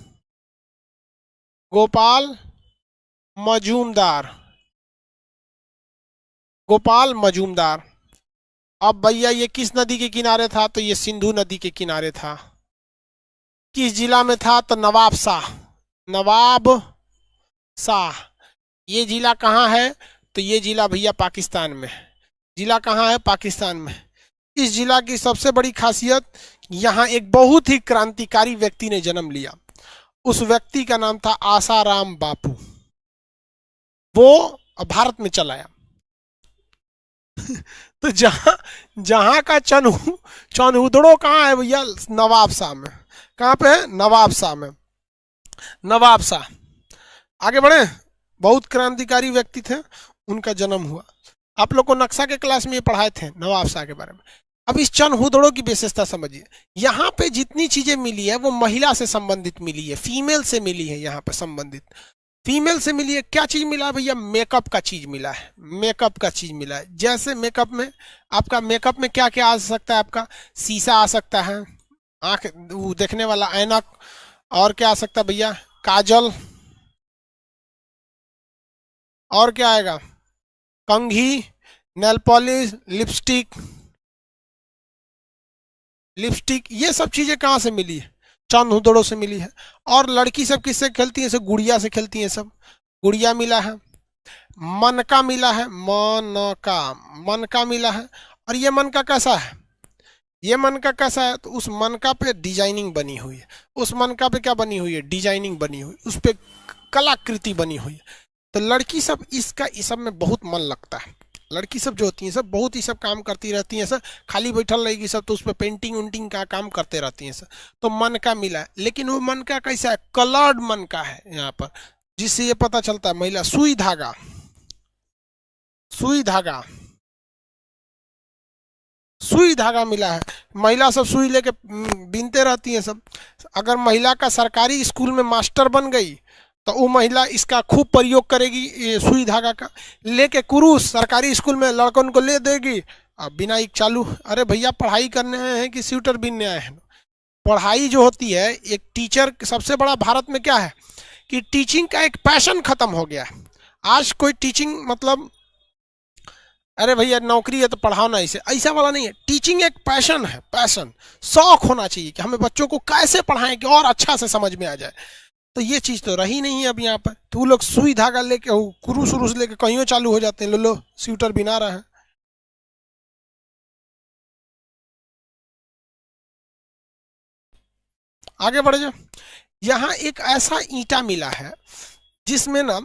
गोपाल मजूमदार, गोपाल मजूमदार। अब भैया ये किस नदी के किनारे था? तो ये सिंधु नदी के किनारे था। किस जिला में था? तो नवाब शाह, नवाब शाह। ये जिला कहाँ है? तो ये जिला भैया पाकिस्तान में। जिला कहाँ है? पाकिस्तान में। इस जिला की सबसे बड़ी खासियत, यहाँ एक बहुत ही क्रांतिकारी व्यक्ति ने जन्म लिया। उस व्यक्ति का नाम था आसाराम बापू। वो भारत में चला आया। तो जहां जहां का चनहुदड़ो कहाँ है भैया? नवाब शाह में। कहाँ पे है? नवाब शाह में। नवाब शाह। आगे बढ़े। बहुत क्रांतिकारी व्यक्ति थे, उनका जन्म हुआ। आप लोग को नक्शा के क्लास में ये पढ़ाए थे नवाब शाह के बारे में। अब इस चनहुदड़ो की विशेषता समझिए। यहाँ पे जितनी चीजें मिली है वो महिला से संबंधित मिली है, फीमेल से मिली है। यहाँ पे संबंधित फीमेल से मिली है। क्या चीज मिला है भैया? मेकअप का चीज मिला है। मेकअप का चीज मिला है। जैसे मेकअप में आपका, मेकअप में क्या क्या आ सकता है आपका? शीशा आ सकता है, आंख देखने वाला ऐनक, और क्या आ सकता है भैया? काजल, और क्या आएगा? कंघी, नेल पॉलिश, लिपस्टिक। लिपस्टिक, ये सब चीजें कहाँ से मिली है? चंदहुदड़ो से मिली है। और लड़की सब किससे खेलती है? सब गुड़िया से खेलती है। सब गुड़िया मिला है। मनका मिला है, मनका, मनका मिला है। और ये मनका कैसा है? ये मनका कैसा है? तो उस मनका पे डिजाइनिंग बनी हुई है। उस मनका पे क्या बनी हुई है? डिजाइनिंग बनी हुई, उस पे कलाकृति बनी हुई है। तो लड़की सब इसका, इस सब में बहुत मन लगता है। लड़की सब जो होती हैं सब बहुत ही सब काम करती रहती हैं। सब खाली बैठल रहेगी सब तो उस पर पेंटिंग उंटिंग का काम करते रहती हैं सब। तो मन का मिला है, लेकिन वो मन का कैसा है? कलर्ड मन का है यहाँ पर, जिससे ये पता चलता है महिला। सुई धागा, सुई धागा, सुई धागा मिला है। महिला सब सुई लेके बीनते रहती हैं सब। अगर महिला का सरकारी स्कूल में मास्टर बन गई तो वो महिला इसका खूब प्रयोग करेगी, ये सुई धागा का। लेके कुरूस सरकारी स्कूल में लड़कों को ले देगी, अब बिनाई चालू। अरे भैया पढ़ाई करने आए हैं कि स्वेटर बीनने आए हैं? पढ़ाई जो होती है, एक टीचर, सबसे बड़ा भारत में क्या है कि टीचिंग का एक पैशन खत्म हो गया है। आज कोई टीचिंग मतलब, अरे भैया नौकरी है तो पढ़ाओ ना, इसे ऐसा वाला नहीं है। टीचिंग एक पैशन है, पैशन, शौक होना चाहिए कि हमें बच्चों को कैसे पढ़ाएं कि और अच्छा से समझ में आ जाए। तो ये चीज तो रही नहीं है अब यहाँ पर। तो वो लोग सुई धागा लेके, कुरूस उरूस लेके कहीं चालू हो जाते हैं, लो लो स्वेटर बिना रहा है। आगे बढ़ जाओ। यहाँ एक ऐसा ईंटा मिला है जिसमें ना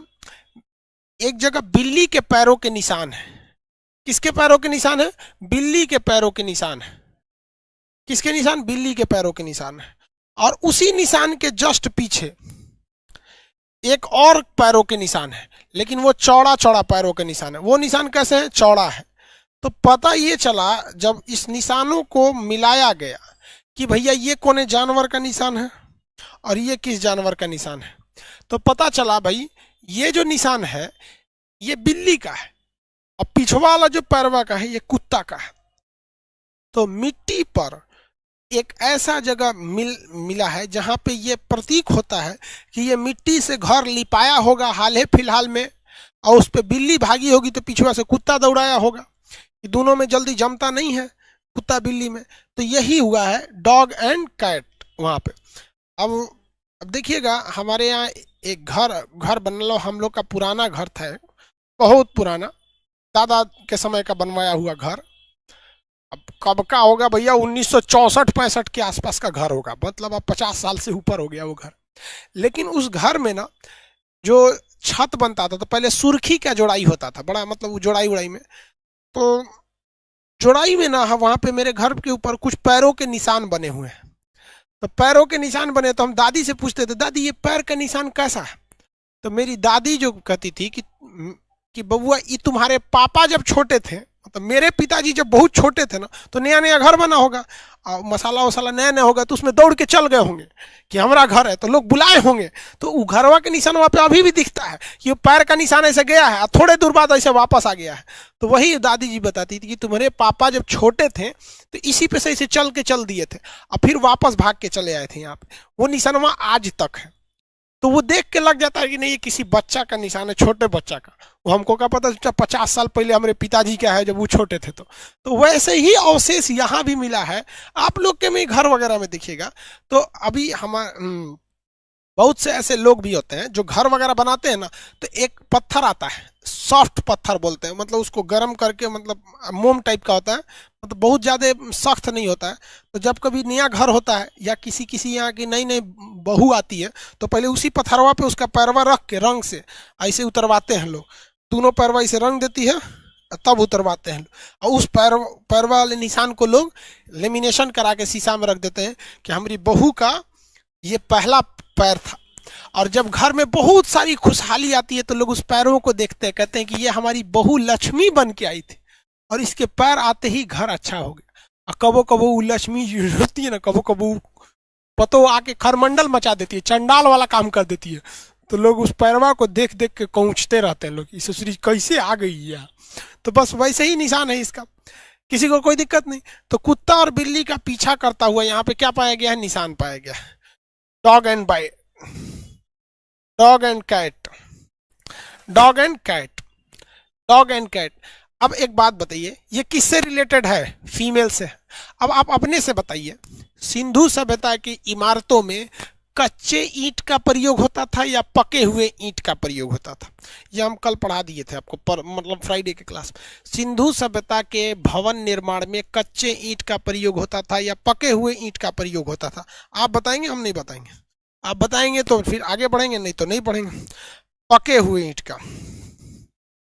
एक जगह बिल्ली के पैरों के निशान है। किसके पैरों के निशान है? बिल्ली के पैरों के निशान है। किसके निशान? बिल्ली के पैरों के निशान है। और उसी निशान के जस्ट पीछे एक और पैरों के निशान है, लेकिन वो चौड़ा चौड़ा पैरों के निशान है। वो निशान कैसे है? चौड़ा है। तो पता ये चला जब इस निशानों को मिलाया गया कि भैया ये कौन जानवर का निशान है और ये किस जानवर का निशान है। तो पता चला भाई ये जो निशान है ये बिल्ली का है, और पिछवा वाला जो पैरवा का है ये कुत्ता का है। तो मिट्टी पर एक ऐसा जगह मिला है जहां पे ये प्रतीक होता है कि ये मिट्टी से घर लिपाया होगा हाल ही फिलहाल में, और उस पे बिल्ली भागी होगी तो पीछे से कुत्ता दौड़ाया होगा। ये दोनों में जल्दी जमता नहीं है, कुत्ता बिल्ली में। तो यही हुआ है डॉग एंड कैट वहां पे। अब देखिएगा, हमारे यहाँ एक घर बन लो, हम लोग का पुराना घर था, बहुत पुराना, दादा के समय का बनवाया हुआ घर। अब कब का होगा भैया, 1964-65 के आसपास का घर होगा, मतलब अब 50 साल से ऊपर हो गया वो घर। लेकिन उस घर में ना जो छत बनता था तो पहले सुर्खी का जोड़ाई होता था, बड़ा मतलब वो जोड़ाई उड़ाई में, तो जोड़ाई में ना वहां पे मेरे घर के ऊपर कुछ पैरों के निशान बने हुए हैं। तो पैरों के निशान बने तो हम दादी से पूछते थे, दादी ये पैर का निशान कैसा है? तो मेरी दादी जो कहती थी कि बबुआ ये तुम्हारे पापा जब छोटे थे, तो मेरे पिताजी जब बहुत छोटे थे ना, तो नया नया घर बना होगा और मसाला वसाला नया नया होगा, तो उसमें दौड़ के चल गए होंगे कि हमारा घर है, तो लोग बुलाए होंगे, तो वो घरवा के निशान वहाँ पे अभी भी दिखता है कि पैर का निशान ऐसे गया है और थोड़े दूर बाद ऐसे वापस आ गया है। तो वही दादी जी बताती थी कि तुम्हारे पापा जब छोटे थे तो इसी पे से ऐसे चल दिए थे और फिर वापस भाग के चले आए थे यहाँ पे, वो निशान वहाँ आज तक है। तो वो देख के लग जाता है कि नहीं ये किसी बच्चा का निशान है, छोटे बच्चा का। वो हमको क्या पता 50 साल पहले हमारे पिताजी का है जब वो छोटे थे। तो वैसे ही अवशेष यहाँ भी मिला है, आप लोग के में घर वगैरह में देखिएगा। तो अभी हमारे बहुत से ऐसे लोग भी होते हैं जो घर वगैरह बनाते हैं ना, तो एक पत्थर आता है, सॉफ्ट पत्थर बोलते हैं, मतलब उसको गर्म करके, मतलब मोम टाइप का होता है, मतलब बहुत ज़्यादा सख्त नहीं होता है। तो जब कभी नया घर होता है या किसी यहाँ की नई नई बहू आती है, तो पहले उसी पत्थरवा पे उसका पैरवा रख के रंग से ऐसे उतरवाते हैं लोग, दोनों पैरवा इसे रंग देती है तब उतरवाते हैं। और उस पैरवा वाले निशान को लोग लेमिनेशन करा के शीशा में रख देते हैं कि हमारी बहू का ये पहला पैर था। और जब घर में बहुत सारी खुशहाली आती है तो लोग उस पैरों को देखते हैं, कहते हैं कि ये हमारी बहू लक्ष्मी बन के आई थी और इसके पैर आते ही घर अच्छा हो गया। और कबो कबो वो लक्ष्मी होती है ना, कबो कबो पतो आके खरमंडल मचा देती है, चंडाल वाला काम कर देती है। तो लोग उस पैरवा को देख देख के पहुंचते रहते हैं लोग, इस ससुरी कैसे आ गई है। तो बस वैसे ही निशान है इसका, किसी को कोई दिक्कत नहीं। तो कुत्ता और बिल्ली का पीछा करता हुआ यहाँ पे क्या पाया गया है, निशान पाया गया है, dog and cat, dog and cat, dog and cat. अब एक बात बताइए, ये किससे रिलेटेड है? फीमेल से। अब आप अपने से बताइए, सिंधु सभ्यता की इमारतों में कच्चे ईंट का प्रयोग होता था या पके हुए ईंट का प्रयोग होता था? ये हम कल पढ़ा दिए थे आपको, मतलब फ्राइडे के क्लास में। सिंधु सभ्यता के भवन निर्माण में कच्चे ईंट का प्रयोग होता था या पके हुए ईंट का प्रयोग होता था? आप बताएंगे, हम नहीं बताएंगे? आप बताएंगे तो फिर आगे बढ़ेंगे, नहीं तो नहीं बढ़ेंगे। पके हुए ईंट का,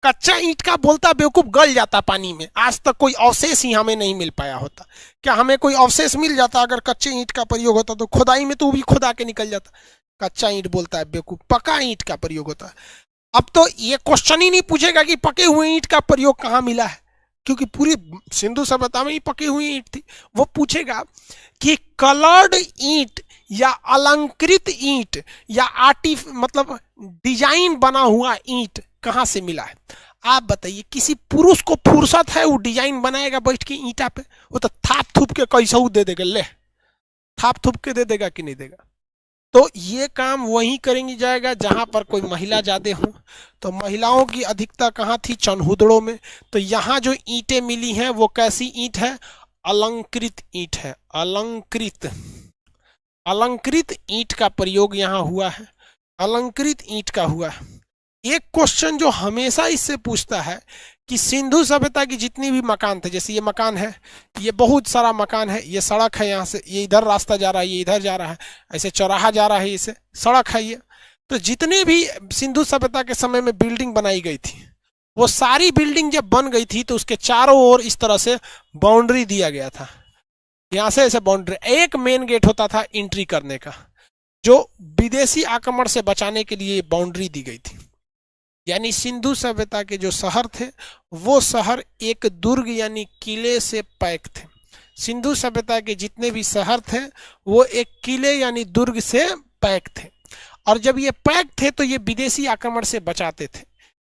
कच्चा ईंट का बोलता बेवकूफ गल जाता पानी में, आज तक कोई अवशेष ही हमें नहीं मिल पाया होता। क्या हमें कोई अवशेष मिल जाता अगर कच्चे ईंट का प्रयोग होता? तो खुदाई में तो भी खुदा के निकल जाता। कच्चा ईंट बोलता है बेवकूफ, पका ईंट का प्रयोग होता है। अब तो ये क्वेश्चन ही नहीं पूछेगा कि पके हुए ईंट का प्रयोग कहाँ मिला है, क्योंकि पूरी सिंधु सभ्यता में ही पकी हुई ईंट थी। वो पूछेगा कि कलर्ड ईंट या अलंकृत ईंट या मतलब डिजाइन बना हुआ ईंट कहां से मिला है? आप बताइए, किसी पुरुष को फुर्सत है वो डिजाइन बनाएगा बैठ के ईंटा पे? वो तो थाप थूप के कैसा दे देगा, ले थाप थूप के दे देगा कि नहीं देगा? तो ये काम वहीं करेंगी जाएगा जहां पर कोई महिला ज्यादा हो। तो महिलाओं की अधिकता कहाँ थी? चनहुदड़ों में। तो यहाँ जो ईंटें मिली हैं वो कैसी ईंट है? अलंकृत ईंट है, अलंकृत ईंट का प्रयोग यहाँ हुआ है, अलंकृत ईंट का हुआ है। एक क्वेश्चन जो हमेशा इससे पूछता है कि सिंधु सभ्यता की जितनी भी मकान थे, जैसे ये मकान है, ये बहुत सारा मकान है, ये सड़क है, यहाँ से ये इधर रास्ता जा रहा है, ये इधर जा रहा है, ऐसे चौराहा जा रहा है, इसे सड़क है ये। तो जितने भी सिंधु सभ्यता के समय में बिल्डिंग बनाई गई थी, वो सारी बिल्डिंग जब बन गई थी तो उसके चारों ओर इस तरह से बाउंड्री दिया गया था। यहाँ से ऐसे बाउंड्री, एक मेन गेट होता था एंट्री करने का, जो विदेशी आक्रमण से बचाने के लिए बाउंड्री दी गई थी। यानी सिंधु सभ्यता के जो शहर थे वो शहर एक दुर्ग यानी किले से पैक थे। सिंधु सभ्यता के जितने भी शहर थे वो एक किले यानी दुर्ग से पैक थे, और जब ये पैक थे तो ये विदेशी आक्रमण से बचाते थे।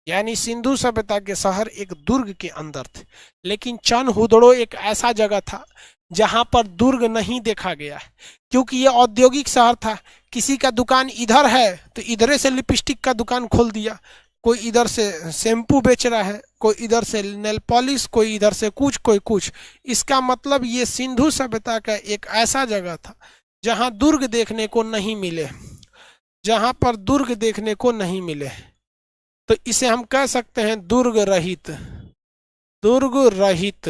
यानी सिंधु सभ्यता के शहर एक दुर्ग के अंदर थे। लेकिन चनहुदड़ो एक ऐसा जगह था जहां पर दुर्ग नहीं देखा गया है, क्योंकि ये औद्योगिक शहर था। किसी का दुकान इधर है तो इधरे से लिपस्टिक का दुकान खोल दिया, कोई इधर से शैम्पू बेच रहा है, कोई इधर से नेल पॉलिश, कोई इधर से कुछ, कोई कुछ। इसका मतलब ये सिंधु सभ्यता का एक ऐसा जगह था जहां दुर्ग देखने को नहीं मिले, जहां पर दुर्ग देखने को नहीं मिले। तो इसे हम कह सकते हैं दुर्ग रहित। दुर्ग रहित,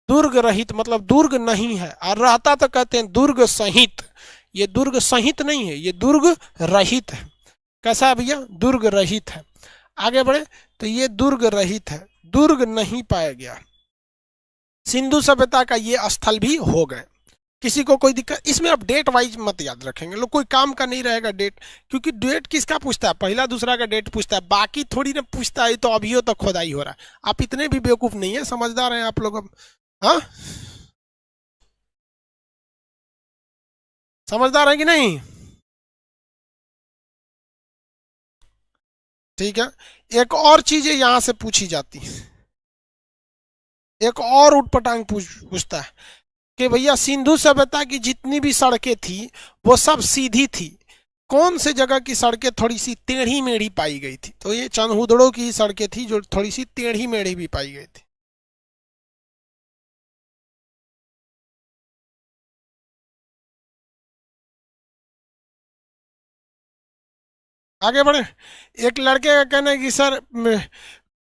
दुर्ग रहित मतलब दुर्ग नहीं है, और रहता तो कहते हैं दुर्ग सहित। ये दुर्ग सहित नहीं है, ये दुर्ग रहित है। कैसा है भैया? दुर्ग रहित है। आगे बढ़े तो ये दुर्ग रहित है, दुर्ग नहीं पाया गया। सिंधु सभ्यता का ये स्थल भी हो गए। किसी को कोई दिक्कत? इसमें अब डेट वाइज मत याद रखेंगे लोग, कोई काम का नहीं रहेगा डेट, क्योंकि डेट किसका पूछता है? पहला दूसरा का डेट पूछता है, बाकी थोड़ी ना पूछता है। तो अभी तो खोदाई हो रहा है। आप इतने भी बेवकूफ नहीं है, समझदार हैं आप लोग। अब हाँ, समझदार है कि नहीं? ठीक है। एक और चीजें यहां से पूछी जाती है, एक और उटपटांग पूछता है कि भैया सिंधु सभ्यता की जितनी भी सड़कें थी वो सब सीधी थी, कौन से जगह की सड़कें थोड़ी सी टेढ़ी मेढ़ी पाई गई थी? तो ये चंदहुदड़ो की सड़कें थी जो थोड़ी सी टेढ़ी मेढ़ी भी पाई गई थी। आगे बढ़े। एक लड़के का कहना है कि सर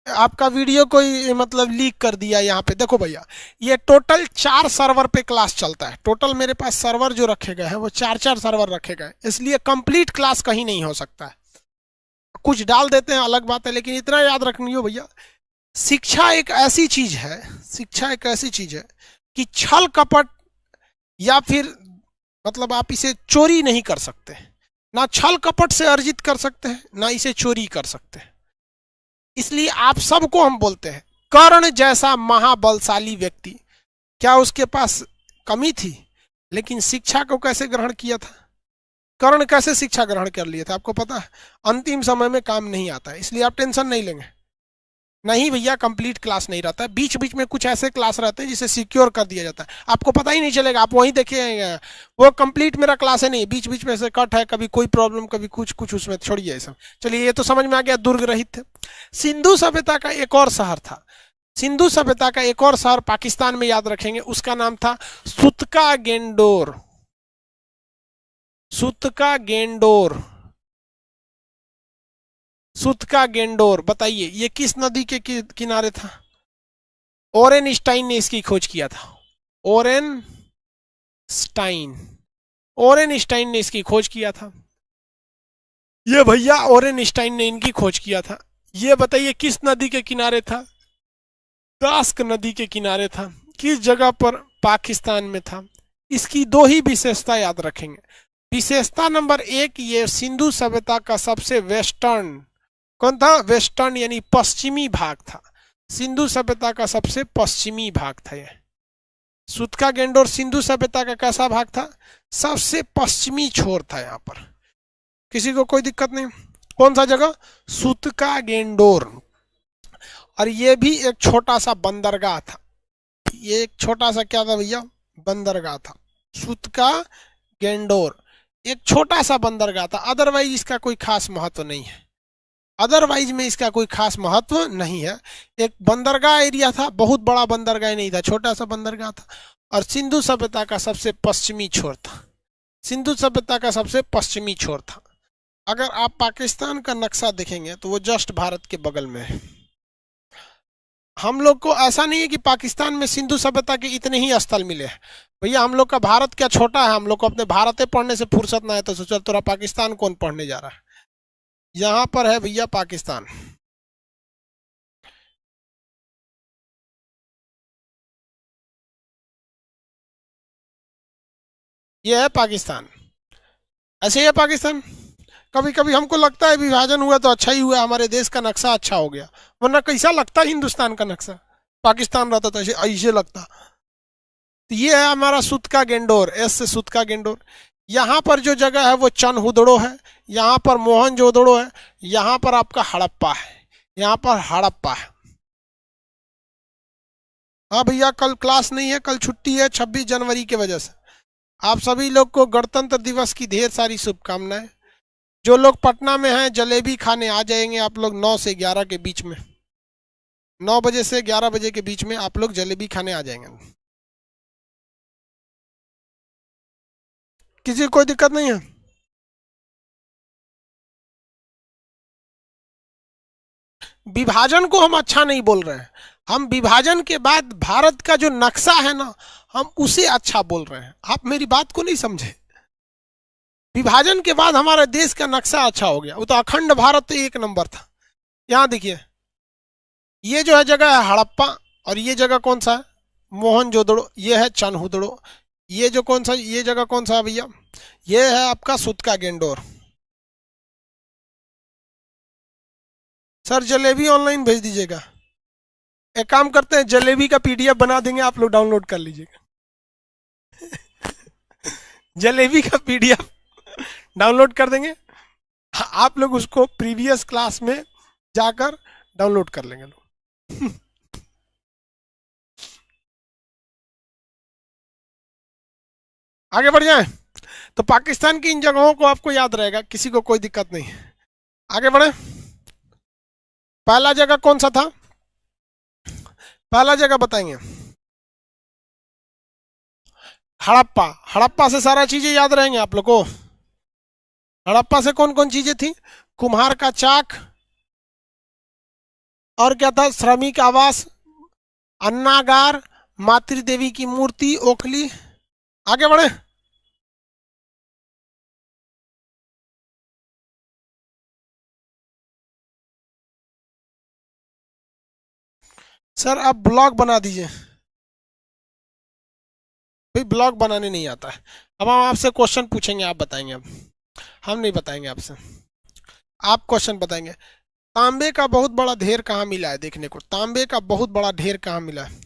आपका वीडियो कोई मतलब लीक कर दिया। यहाँ पे देखो भैया, ये टोटल 4 सर्वर पे क्लास चलता है। टोटल मेरे पास सर्वर जो रखे गए हैं वो 4 सर्वर रखे गए, इसलिए कंप्लीट क्लास कहीं नहीं हो सकता है। कुछ डाल देते हैं अलग बात है, लेकिन इतना याद रखनी हो भैया, शिक्षा एक ऐसी चीज है, शिक्षा एक ऐसी चीज है कि छल कपट या फिर मतलब आप इसे चोरी नहीं कर सकते। ना छल कपट से अर्जित कर सकते हैं, ना इसे चोरी कर सकते हैं। इसलिए आप सबको हम बोलते हैं, कर्ण जैसा महाबलशाली व्यक्ति, क्या उसके पास कमी थी? लेकिन शिक्षा को कैसे ग्रहण किया था? कर्ण कैसे शिक्षा ग्रहण कर लिया था आपको पता है? अंतिम समय में काम नहीं आता है, इसलिए आप टेंशन नहीं लेंगे। नहीं भैया, कंप्लीट क्लास नहीं रहता है, बीच बीच में कुछ ऐसे क्लास रहते हैं जिसे सिक्योर कर दिया जाता है, आपको पता ही नहीं चलेगा। आप वहीं देखिए, वो कंप्लीट मेरा क्लास है नहीं, बीच बीच में से कट है, कभी कोई प्रॉब्लम, कभी कुछ कुछ, उसमें छोड़िए सब। चलिए, ये तो समझ में आ गया, दुर्ग रहित थे। सिंधु सभ्यता का एक और शहर था, सिंधु सभ्यता का एक और शहर पाकिस्तान में, याद रखेंगे, उसका नाम था सुतका गेंडोर। सुतका गेंडोर, सुतका गेंडोर। बताइए ये किस नदी के किनारे था? ओरेनस्टाइन ने इसकी खोज किया था। ओरेनस्टाइन, ओरेनस्टाइन ने इसकी खोज किया था। ये भैया ओरेनस्टाइन ने इनकी खोज किया था। ये बताइए किस नदी के किनारे था? दास्क नदी के किनारे था। किस जगह पर? पाकिस्तान में था। इसकी दो ही विशेषता याद रखेंगे। विशेषता नंबर 1, ये सिंधु सभ्यता का सबसे वेस्टर्न, कौन था? वेस्टर्न यानी पश्चिमी भाग था। सिंधु सभ्यता का सबसे पश्चिमी भाग था ये। सुतका गेंडोर सिंधु सभ्यता का कैसा भाग था? सबसे पश्चिमी छोर था। यहाँ पर किसी को कोई दिक्कत नहीं? कौन सा जगह? सुतका गेंडोर। और ये भी एक छोटा सा बंदरगाह था। ये एक छोटा सा क्या था भैया? बंदरगाह था। सुतका गेंडोर एक छोटा सा बंदरगाह था। अदरवाइज इसका कोई खास महत्व नहीं है, अदरवाइज में इसका कोई खास महत्व नहीं है। एक बंदरगाह एरिया था, बहुत बड़ा बंदरगाह नहीं था, छोटा सा बंदरगाह था। और सिंधु सभ्यता का सबसे पश्चिमी छोर था। सिंधु सभ्यता का सबसे पश्चिमी छोर था। अगर आप पाकिस्तान का नक्शा देखेंगे तो वो जस्ट भारत के बगल में है। हम लोग को ऐसा नहीं है कि पाकिस्तान में सिंधु सभ्यता के इतने ही स्थल मिले हैं। भैया हम लोग का भारत क्या छोटा है? हम लोग को अपने भारत पढ़ने से फुर्सत ना है, तो सोचा तोरा पाकिस्तान कौन पढ़ने जा रहा है? यहाँ पर है भैया पाकिस्तान। ये है पाकिस्तान, ऐसे ही है पाकिस्तान। कभी कभी हमको लगता है विभाजन हुआ तो अच्छा ही हुआ, हमारे देश का नक्शा अच्छा हो गया, वरना कैसा लगता हिंदुस्तान का नक्शा? पाकिस्तान रहता तो ऐसे ऐसे लगता। तो ये है हमारा सुतका गेंडोर, एस से सुतका गेंडोर। यहाँ पर जो जगह है वो चनहुदड़ो है, यहाँ पर मोहनजोदड़ो है, यहाँ पर आपका हड़प्पा है, यहाँ पर हड़प्पा है। हाँ भैया, कल क्लास नहीं है, कल छुट्टी है 26 जनवरी की वजह से। आप सभी लोग को गणतंत्र दिवस की ढेर सारी शुभकामनाएं। जो लोग पटना में हैं जलेबी खाने आ जाएंगे आप लोग 9 से 11 के बीच में। 9 बजे से 11 बजे के बीच में आप लोग जलेबी खाने आ जाएंगे। किसी को कोई दिक्कत नहीं है? विभाजन को हम अच्छा नहीं बोल रहे हैं, हम विभाजन के बाद भारत का जो नक्शा है ना, हम उसे अच्छा बोल रहे हैं। आप मेरी बात को नहीं समझे। विभाजन के बाद हमारे देश का नक्शा अच्छा हो गया, वो तो अखंड भारत तो एक नंबर था। यहाँ देखिए, ये जो है जगह है हड़प्पा, और ये जगह कौन सा है? मोहनजोदड़ो। ये है चनहुदड़ो। ये जो कौन सा, ये जगह कौन सा है भैया? ये है आपका सुतका गेंडोर। सर जलेबी ऑनलाइन भेज दीजिएगा। एक काम करते हैं, जलेबी का पीडीएफ बना देंगे, आप लोग डाउनलोड कर लीजिएगा। जलेबी का पीडीएफ डाउनलोड कर देंगे, आप लोग उसको प्रीवियस क्लास में जाकर डाउनलोड कर लेंगे लोग। आगे बढ़ जाए। तो पाकिस्तान की इन जगहों को आपको याद रहेगा, किसी को कोई दिक्कत नहीं। आगे बढ़े। पहला जगह कौन सा था? पहला जगह बताएंगे हड़प्पा। हड़प्पा से सारा चीजें याद रहेंगे आप लोग को। हड़प्पा से कौन कौन चीजें थी? कुम्हार का चाक, और क्या था? श्रमिक आवास, अन्नागार, मातृ देवी की मूर्ति, ओखली। आगे बढ़े। सर आप ब्लॉग बना दीजिए। भाई ब्लॉग बनाने नहीं आता है। अब हम आपसे क्वेश्चन पूछेंगे, आप बताएंगे। अब हम नहीं बताएंगे आपसे, आप क्वेश्चन बताएंगे। तांबे का बहुत बड़ा ढेर कहाँ मिला है देखने को? तांबे का बहुत बड़ा ढेर कहाँ मिला है?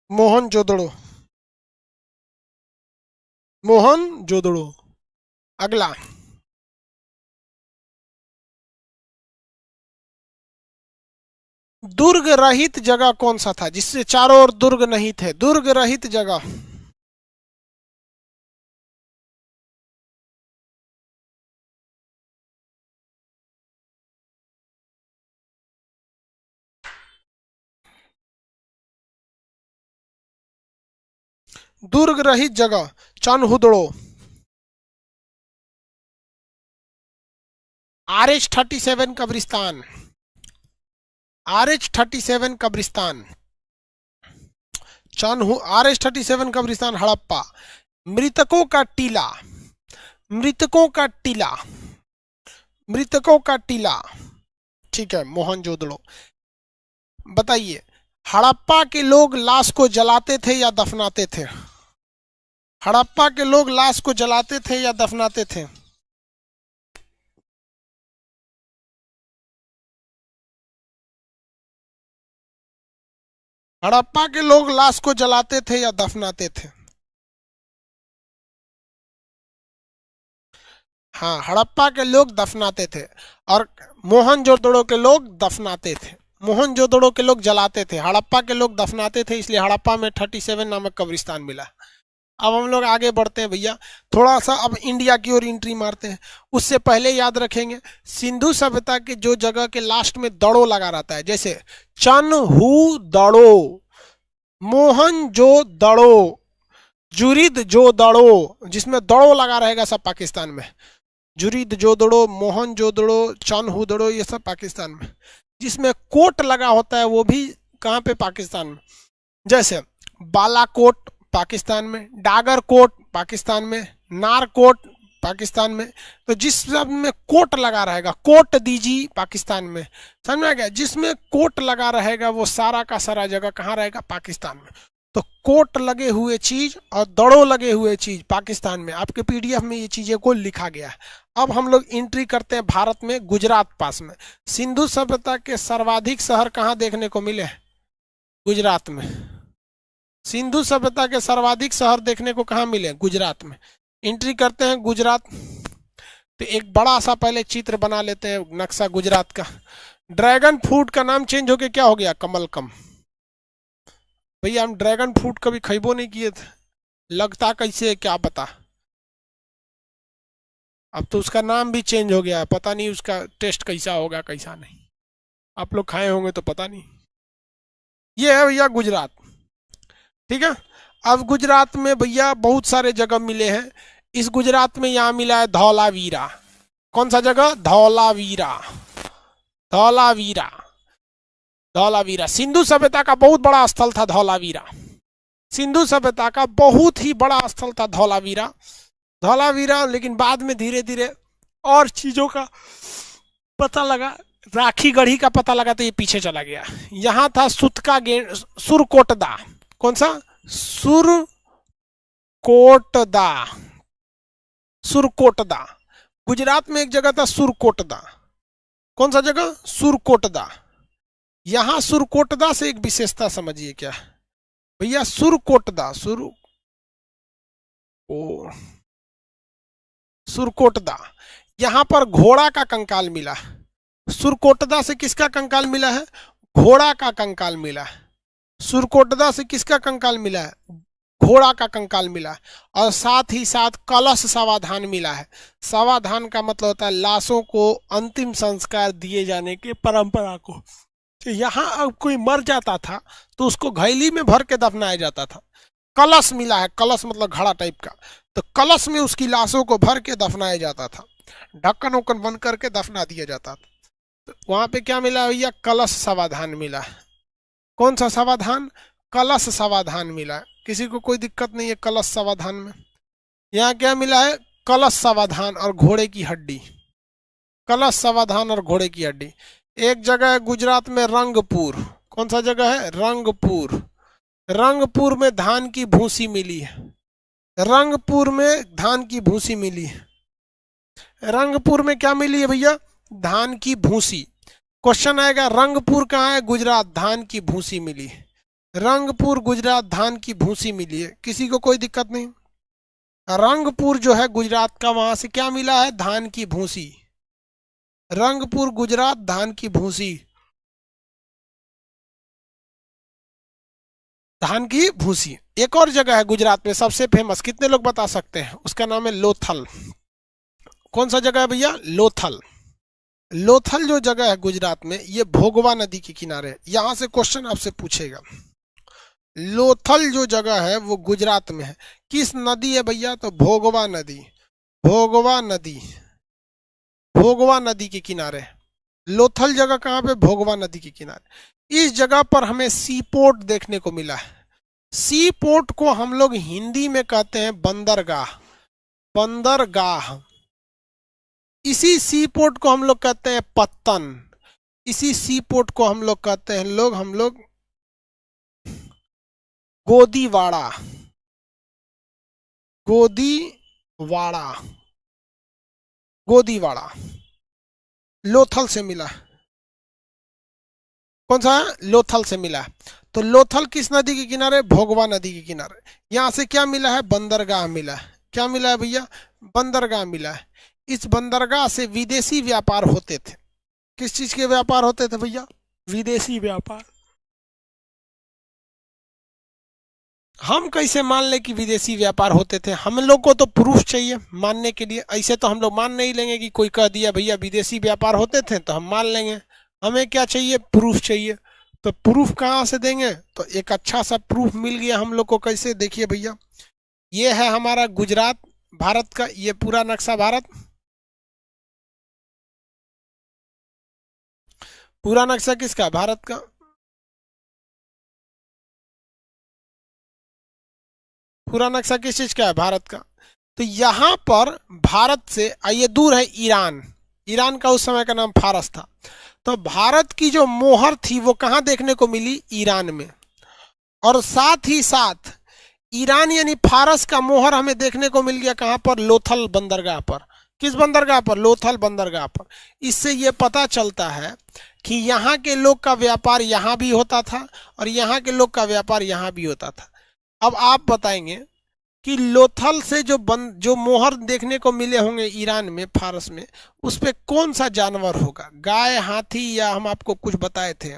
मोहनजोदड़ो। मोहनजोदड़ो। अगला, दुर्ग रहित जगह कौन सा था जिससे चारों ओर दुर्ग नहीं थे? दुर्ग रहित जगह। दुर्ग रहित जगह चनहुदड़ो। RH-37 कब्रिस्तान। RH-37 कब्रिस्तान RH-37 कब्रिस्तान हड़प्पा। मृतकों का टीला। मृतकों का टीला। मृतकों का टीला। ठीक है, मोहनजोदड़ो। बताइए, हड़प्पा के लोग लाश को जलाते थे या दफनाते थे? हड़प्पा के लोग लाश को जलाते थे या दफनाते थे? हड़प्पा के लोग लाश को जलाते थे या दफनाते थे? हाँ, हड़प्पा के लोग दफनाते थे, और मोहनजोदड़ो के लोग दफनाते थे। मोहनजोदड़ो के लोग जलाते थे, हड़प्पा के लोग दफनाते थे, इसलिए हड़प्पा में 37 नामक कब्रिस्तान मिला। अब हम लोग आगे बढ़ते हैं भैया, थोड़ा सा अब इंडिया की ओर एंट्री मारते हैं। उससे पहले याद रखेंगे, सिंधु सभ्यता के जो जगह के लास्ट में दड़ो लगा रहता है, जैसे चनहुदड़ो, मोहनजोदड़ो, जुरिदजोदड़ो, जिसमें दड़ो लगा रहेगा सब पाकिस्तान में। जुरिदजोदड़ो, मोहनजोदड़ो, चनहुदड़ो, ये सब पाकिस्तान में। जिसमें कोट लगा होता है वो भी कहाँ पे? पाकिस्तान में। जैसे बालाकोट पाकिस्तान में, डागर कोट पाकिस्तान में, नारकोट पाकिस्तान में। तो जिस सब में कोट लगा रहेगा, कोट दीजिए पाकिस्तान में। समझ में आ गया? जिसमें कोट लगा रहेगा वो सारा का सारा जगह कहाँ रहेगा? पाकिस्तान में। तो कोट लगे हुए चीज और दड़ों लगे हुए चीज पाकिस्तान में। आपके पीडीएफ में ये चीजें को लिखा गया है। अब हम लोग एंट्री करते हैं भारत में, गुजरात पास में। सिंधु सभ्यता के सर्वाधिक शहर कहाँ देखने को मिले? गुजरात में। सिंधु सभ्यता के सर्वाधिक शहर देखने को कहाँ मिले? गुजरात में। एंट्री करते हैं गुजरात, तो एक बड़ा सा पहले चित्र बना लेते हैं नक्शा गुजरात का। ड्रैगन फ्रूट का नाम चेंज होके क्या हो गया? कमलकम। भैया हम ड्रैगन फ्रूट कभी खइबो नहीं किए थे, लगता कैसे है क्या पता। अब तो उसका नाम भी चेंज हो गया है, पता नहीं उसका टेस्ट कैसा होगा कैसा नहीं। आप लोग खाए होंगे तो पता नहीं। ये है भैया गुजरात, ठीक है। अब गुजरात में भैया बहुत सारे जगह मिले हैं। इस गुजरात में यहाँ मिला है धौलावीरा। कौन सा जगह? धौलावीरा। धौलावीरा, धौलावीरा सिंधु सभ्यता का बहुत बड़ा स्थल था धौलावीरा। सिंधु सभ्यता का बहुत ही बड़ा स्थल था धौलावीरा। धौलावीरा लेकिन बाद में धीरे धीरे और चीजों का पता लगा, राखी गढ़ी का पता लगा तो ये पीछे चला गया। यहाँ था सुतका गेंड, सुरकोटदा। कौन सा? सुरकोटदा। सुरकोटदा गुजरात में एक जगह था सुरकोटदा। कौन सा जगह? सुरकोटदा। यहां सुरकोटदा से एक विशेषता समझिए क्या भैया। सुरकोटदा, सुरकोटदा, यहां पर घोड़ा का कंकाल मिला। सुरकोटदा से किसका कंकाल मिला है? घोड़ा का कंकाल मिला है। सुरकोटदा से किसका कंकाल मिला है? घोड़ा का कंकाल मिला है। और साथ ही साथ कलश समाधान मिला है। समाधान का मतलब होता है लाशों को अंतिम संस्कार दिए जाने की परंपरा को। यहाँ अब कोई मर जाता था तो उसको घैली में भर के दफनाया जाता था। कलश मिला है, कलश मतलब घड़ा टाइप का, तो कलश में उसकी लाशों को भर के दफनाया जाता था, ढक्कन उक्कन बंद करके दफना दिया जाता था। तो वहां पे क्या मिला भैया? कलश समाधान मिला है। कौन सा समाधान? कलश समाधान मिला है। किसी को कोई दिक्कत नहीं है कलश समाधान में। यहाँ क्या मिला है? कलश समाधान और घोड़े की हड्डी। कलश समाधान और घोड़े की हड्डी। एक जगह है गुजरात में रंगपुर। कौन सा जगह है? रंगपुर। रंगपुर में धान की भूसी मिली है। रंगपुर में धान की भूसी मिली है। रंगपुर में क्या मिली है भैया? धान की भूसी। क्वेश्चन आएगा रंगपुर कहाँ है? गुजरात। धान की भूसी मिली है। रंगपुर गुजरात, धान की भूसी मिली है। किसी को कोई दिक्कत नहीं। रंगपुर जो है गुजरात का, वहां से क्या मिला है? धान की भूसी। रंगपुर गुजरात, धान की भूसी। धान की भूसी। एक और जगह है गुजरात में सबसे फेमस, कितने लोग बता सकते हैं? उसका नाम है लोथल। कौन सा जगह है भैया? लोथल। लोथल जो जगह है गुजरात में, ये भोगवा नदी के किनारे है। यहां से क्वेश्चन आपसे पूछेगा। लोथल जो जगह है वो गुजरात में है। किस नदी है भैया? तो भोगवा नदी। भोगवा नदी, भोगवा नदी के किनारे। लोथल जगह कहाँ पे? भोगवा नदी के किनारे। इस जगह पर हमें सी पोर्ट देखने को मिला है। सी पोर्ट को हम लोग हिंदी में कहते हैं बंदरगाह। बंदरगाह। इसी सी पोर्ट को हम लोग कहते हैं पत्तन। इसी सी पोर्ट को हम लोग कहते हैं हम लोग गोदीवाड़ा। गोदीवाड़ा, गोदीवाड़ा लोथल से मिला। कौन सा है? लोथल से मिला। तो लोथल किस नदी के किनारे? भोगवा नदी के किनारे। यहां से क्या मिला है? बंदरगाह मिला है। क्या मिला है भैया? बंदरगाह मिला है। इस बंदरगाह से विदेशी व्यापार होते थे। किस चीज के व्यापार होते थे भैया? विदेशी व्यापार। हम कैसे मान ले कि विदेशी व्यापार होते थे? हम लोग को तो प्रूफ चाहिए मानने के लिए। ऐसे तो हम लोग मान नहीं लेंगे कि कोई कह दिया भैया विदेशी व्यापार होते थे तो हम मान लेंगे। हमें क्या चाहिए? प्रूफ चाहिए। तो प्रूफ कहाँ से देंगे? तो एक अच्छा सा प्रूफ मिल गया हम लोग को। कैसे? देखिए भैया, ये है हमारा गुजरात, भारत का ये पूरा नक्शा। भारत पूरा नक्शा किसका? भारत का। पूरा नक्शा किस चीज का है? भारत का। तो यहां पर भारत से ये दूर है ईरान। ईरान का उस समय का नाम फारस था। तो भारत की जो मोहर थी वो कहां देखने को मिली? ईरान में। और साथ ही साथ ईरान यानी फारस का मोहर हमें देखने को मिल गया कहां पर? लोथल बंदरगाह पर। किस बंदरगाह पर? लोथल बंदरगाह पर। इससे यह पता चलता है कि यहाँ के लोग का व्यापार यहाँ भी होता था और यहाँ के लोग का व्यापार यहाँ भी होता था। अब आप बताएंगे कि लोथल से जो मोहर देखने को मिले होंगे ईरान में, फारस में, उस पे कौन सा जानवर होगा, गाय, हाथी, या हम आपको कुछ बताए थे?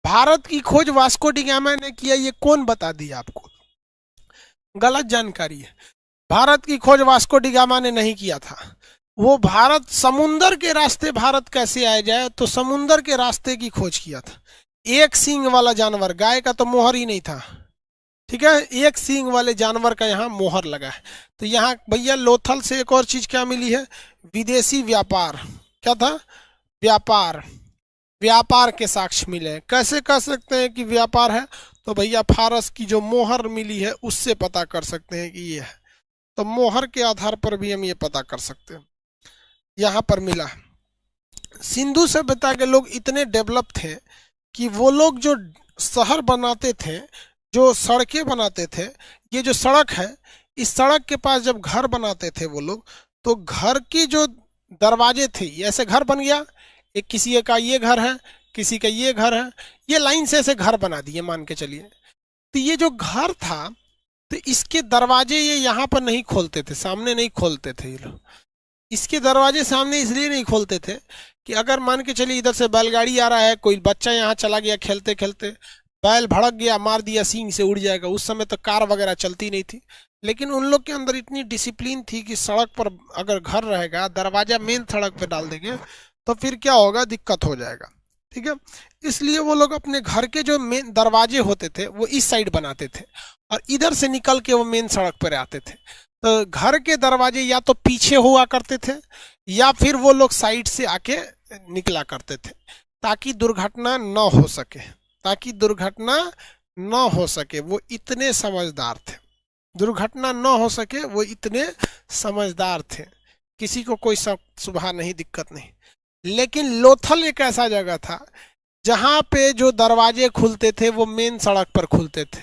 भारत की खोज वास्को डी गामा ने किया, ये कौन बता दिया आपको? गलत जानकारी है। भारत की खोज वास्को डी गामा ने नहीं किया था। वो भारत समुंदर के रास्ते भारत कैसे आया जाए, तो समुंदर के रास्ते की खोज किया था। एक सींग वाला जानवर, गाय का तो मोहर ही नहीं था, ठीक है, एक सींग वाले जानवर का यहाँ मोहर लगा है। तो यहाँ भैया लोथल से एक और चीज क्या मिली है? विदेशी व्यापार। क्या था? व्यापार। व्यापार के साक्ष्य मिले हैं। कैसे कह सकते हैं कि व्यापार है? तो भैया फारस की जो मोहर मिली है उससे पता कर सकते हैं कि ये है। तो मोहर के आधार पर भी हम ये पता कर सकते हैं। यहाँ पर मिला सिंधु सभ्यता के लोग इतने डेवलप थे कि वो लोग जो शहर बनाते थे, जो सड़कें बनाते थे, ये जो सड़क है, इस सड़क के पास जब घर बनाते थे वो लोग, तो घर की जो दरवाजे थे, ऐसे घर बन गया, एक किसी का ये घर है, किसी का ये घर है, ये लाइन से ऐसे घर बना दिए मान के चलिए। तो ये जो घर था, तो इसके दरवाजे ये यहाँ पर नहीं खोलते थे, सामने नहीं खोलते थे ये लोग। इसके दरवाजे सामने इसलिए नहीं खोलते थे कि अगर मान के चलिए इधर से बैलगाड़ी आ रहा है, कोई बच्चा यहाँ चला गया खेलते खेलते, बैल भड़क गया, मार दिया, सींग से उड़ जाएगा। उस समय तो कार वगैरह चलती नहीं थी, लेकिन उन लोग के अंदर इतनी डिसिप्लिन थी कि सड़क पर अगर घर रहेगा, दरवाजा मेन सड़क पे डाल देंगे तो फिर क्या होगा, दिक्कत हो जाएगा, ठीक है। इसलिए वो लोग अपने घर के जो मेन दरवाजे होते थे वो इस साइड बनाते थे, और इधर से निकल के वो मेन सड़क पर आते थे। तो घर के दरवाजे या तो पीछे हुआ करते थे, या फिर वो लोग साइड से आके निकला करते थे, ताकि दुर्घटना न हो सके, ताकि दुर्घटना न हो सके। वो इतने समझदार थे, दुर्घटना न हो सके, वो इतने समझदार थे, किसी को कोई सुबह नहीं, दिक्कत नहीं। लेकिन लोथल एक ऐसा जगह था जहां पे जो दरवाजे खुलते थे वो मेन सड़क पर खुलते थे।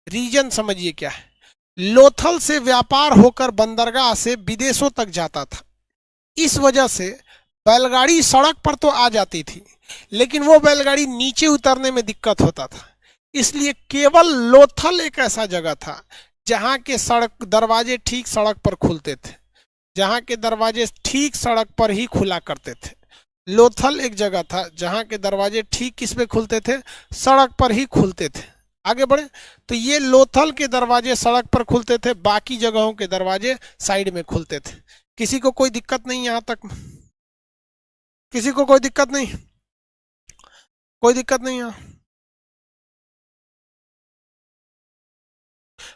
रीजन समझिए क्या है। लोथल से व्यापार होकर बंदरगाह से विदेशों तक जाता था। इस वजह से बैलगाड़ी सड़क पर तो आ जाती थी, लेकिन वो बैलगाड़ी नीचे उतरने में दिक्कत होता था। इसलिए केवल लोथल एक ऐसा जगह था जहां के सड़क दरवाजे ठीक सड़क पर खुलते थे, जहां के दरवाजे ठीक सड़क पर ही खुला करते थे। लोथल एक जगह था जहां के दरवाजे ठीक किस पे खुलते थे, सड़क पर ही खुलते थे। आगे बढ़े तो ये लोथल के दरवाजे सड़क पर खुलते थे, बाकी जगहों के दरवाजे साइड में खुलते थे। किसी को कोई दिक्कत नहीं? यहां तक किसी को कोई दिक्कत नहीं? कोई दिक्कत नहीं है?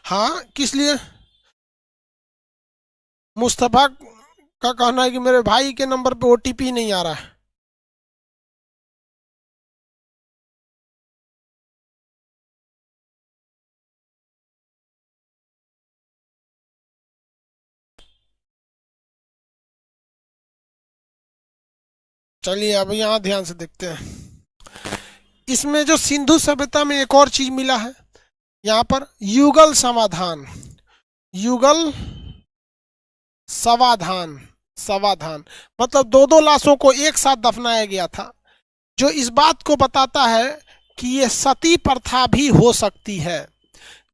हाँ, किस लिए? मुस्तफा का कहना है कि मेरे भाई के नंबर पे ओटीपी नहीं आ रहा है। चलिए अब यहाँ ध्यान से देखते हैं। इसमें जो सिंधु सभ्यता में एक और चीज मिला है, यहाँ पर युगल समाधान, युगल समाधान, समाधान मतलब दो दो लाशों को एक साथ दफनाया गया था, जो इस बात को बताता है कि ये सती प्रथा भी हो सकती है,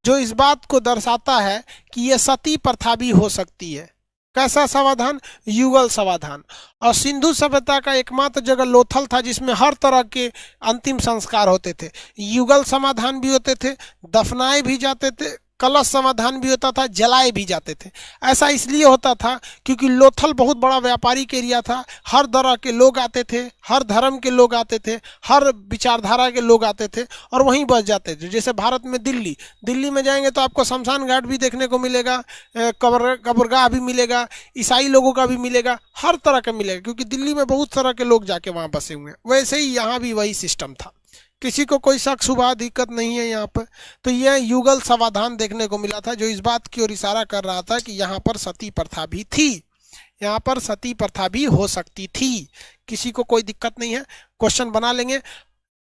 जो इस बात को दर्शाता है कि ये सती प्रथा भी हो सकती है। कैसा समाधान? युगल समाधान। और सिंधु सभ्यता का एकमात्र जगह लोथल था जिसमें हर तरह के अंतिम संस्कार होते थे। युगल समाधान भी होते थे, दफनाए भी जाते थे, कलश समाधान भी होता था, जलाए भी जाते थे। ऐसा इसलिए होता था क्योंकि लोथल बहुत बड़ा व्यापारिक एरिया था, हर तरह के लोग आते थे, हर धर्म के लोग आते थे, हर विचारधारा के लोग आते थे और वहीं बस जाते थे। जैसे भारत में दिल्ली, दिल्ली में जाएंगे तो आपको शमशान घाट भी देखने को मिलेगा, कब्रगाह भी मिलेगा, ईसाई लोगों का भी मिलेगा, हर तरह का मिलेगा, क्योंकि दिल्ली में बहुत तरह के लोग जाके वहाँ बसे हुए हैं। वैसे ही यहाँ भी वही सिस्टम था, किसी को कोई शक शुबा दिक्कत नहीं है यहाँ पर। तो यह युगल समाधान देखने को मिला था जो इस बात की ओर इशारा कर रहा था कि यहाँ पर सती प्रथा भी थी, यहाँ पर सती प्रथा भी हो सकती थी। किसी को कोई दिक्कत नहीं है, क्वेश्चन बना लेंगे।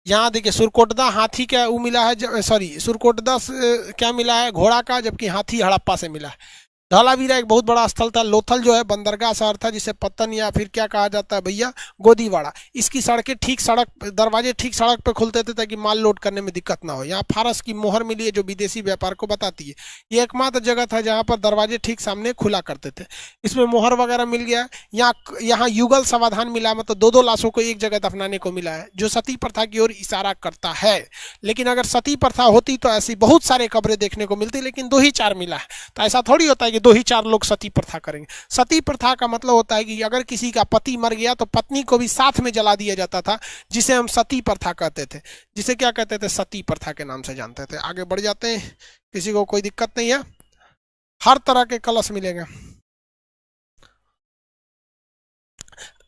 यहाँ देखिए सुरकोटदा हाथी का वो मिला है, सॉरी सुरकोटदा से क्या मिला है, घोड़ा का, जबकि हाथी हड़प्पा से मिला है। धौलावीरा एक बहुत बड़ा स्थल था। लोथल जो है बंदरगाह शहर था, जिसे पत्तन या फिर क्या कहा जाता है भैया, गोदीवाड़ा। इसकी सड़कें ठीक सड़क, दरवाजे ठीक सड़क पे खुलते थे ताकि माल लोड करने में दिक्कत ना हो। यहाँ फारस की मोहर मिली है जो विदेशी व्यापार को बताती है। ये एकमात्र जगह था जहाँ पर दरवाजे ठीक सामने खुला करते थे। इसमें मोहर वगैरह मिल गया। यहाँ यहाँ युगल समाधान मिला, मतलब दो दो लाशों को एक जगह दफनाने को मिला है, जो सती प्रथा की ओर इशारा करता है। लेकिन अगर सती प्रथा होती तो ऐसी बहुत सारे कब्रें देखने को मिलती, लेकिन 2 ही 4 मिला है। तो ऐसा थोड़ी होता है कि 2 ही 4 लोग सती प्रथा करेंगे। सती प्रथा का मतलब होता है कि अगर किसी का पति मर गया तो पत्नी को भी साथ में जला दिया जाता था, जिसे हम सती प्रथा कहते थे, जिसे क्या कहते थे, सती प्रथा के नाम से जानते थे। आगे बढ़ जाते हैं, किसी को कोई दिक्कत नहीं है, हर तरह के कलश मिलेंगे।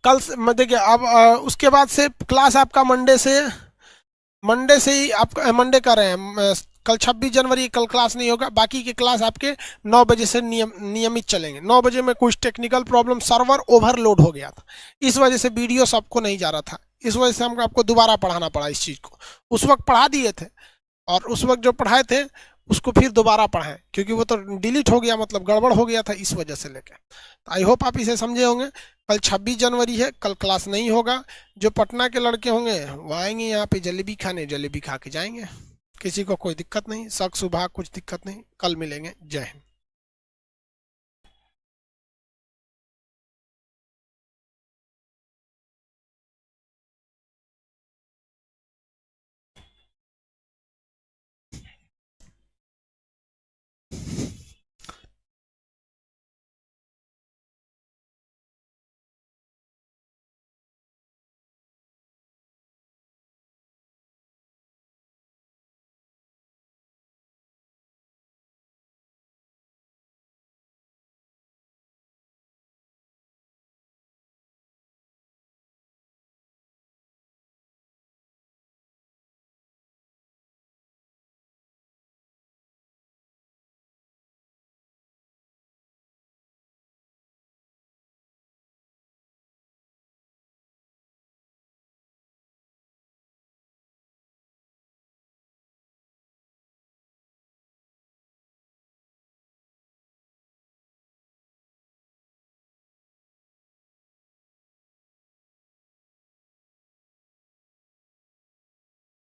कल देखिए अब उसके बाद से क्लास आपका मंडे से ही आप मंडे कर रहे हैं। कल 26 जनवरी, कल क्लास नहीं होगा। बाकी के क्लास आपके 9 बजे से नियमित चलेंगे। 9 बजे में कुछ टेक्निकल प्रॉब्लम, सर्वर ओवरलोड हो गया था, इस वजह से वीडियो सबको नहीं जा रहा था। इस वजह से हमको आपको दोबारा पढ़ाना पड़ा इस चीज़ को। उस वक्त पढ़ा दिए थे, और उस वक्त जो पढ़ाए थे उसको फिर दोबारा पढ़ाएं, क्योंकि वो तो डिलीट हो गया, मतलब गड़बड़ हो गया था, इस वजह से लेके। तो आई होप आप इसे समझे होंगे। कल 26 जनवरी है, कल क्लास नहीं होगा। जो पटना के लड़के होंगे वो आएंगे यहाँ पे जलेबी खाने, जलेबी खा के जाएंगे। किसी को कोई दिक्कत नहीं, शक सुबह कुछ दिक्कत नहीं। कल मिलेंगे। जय हिंद।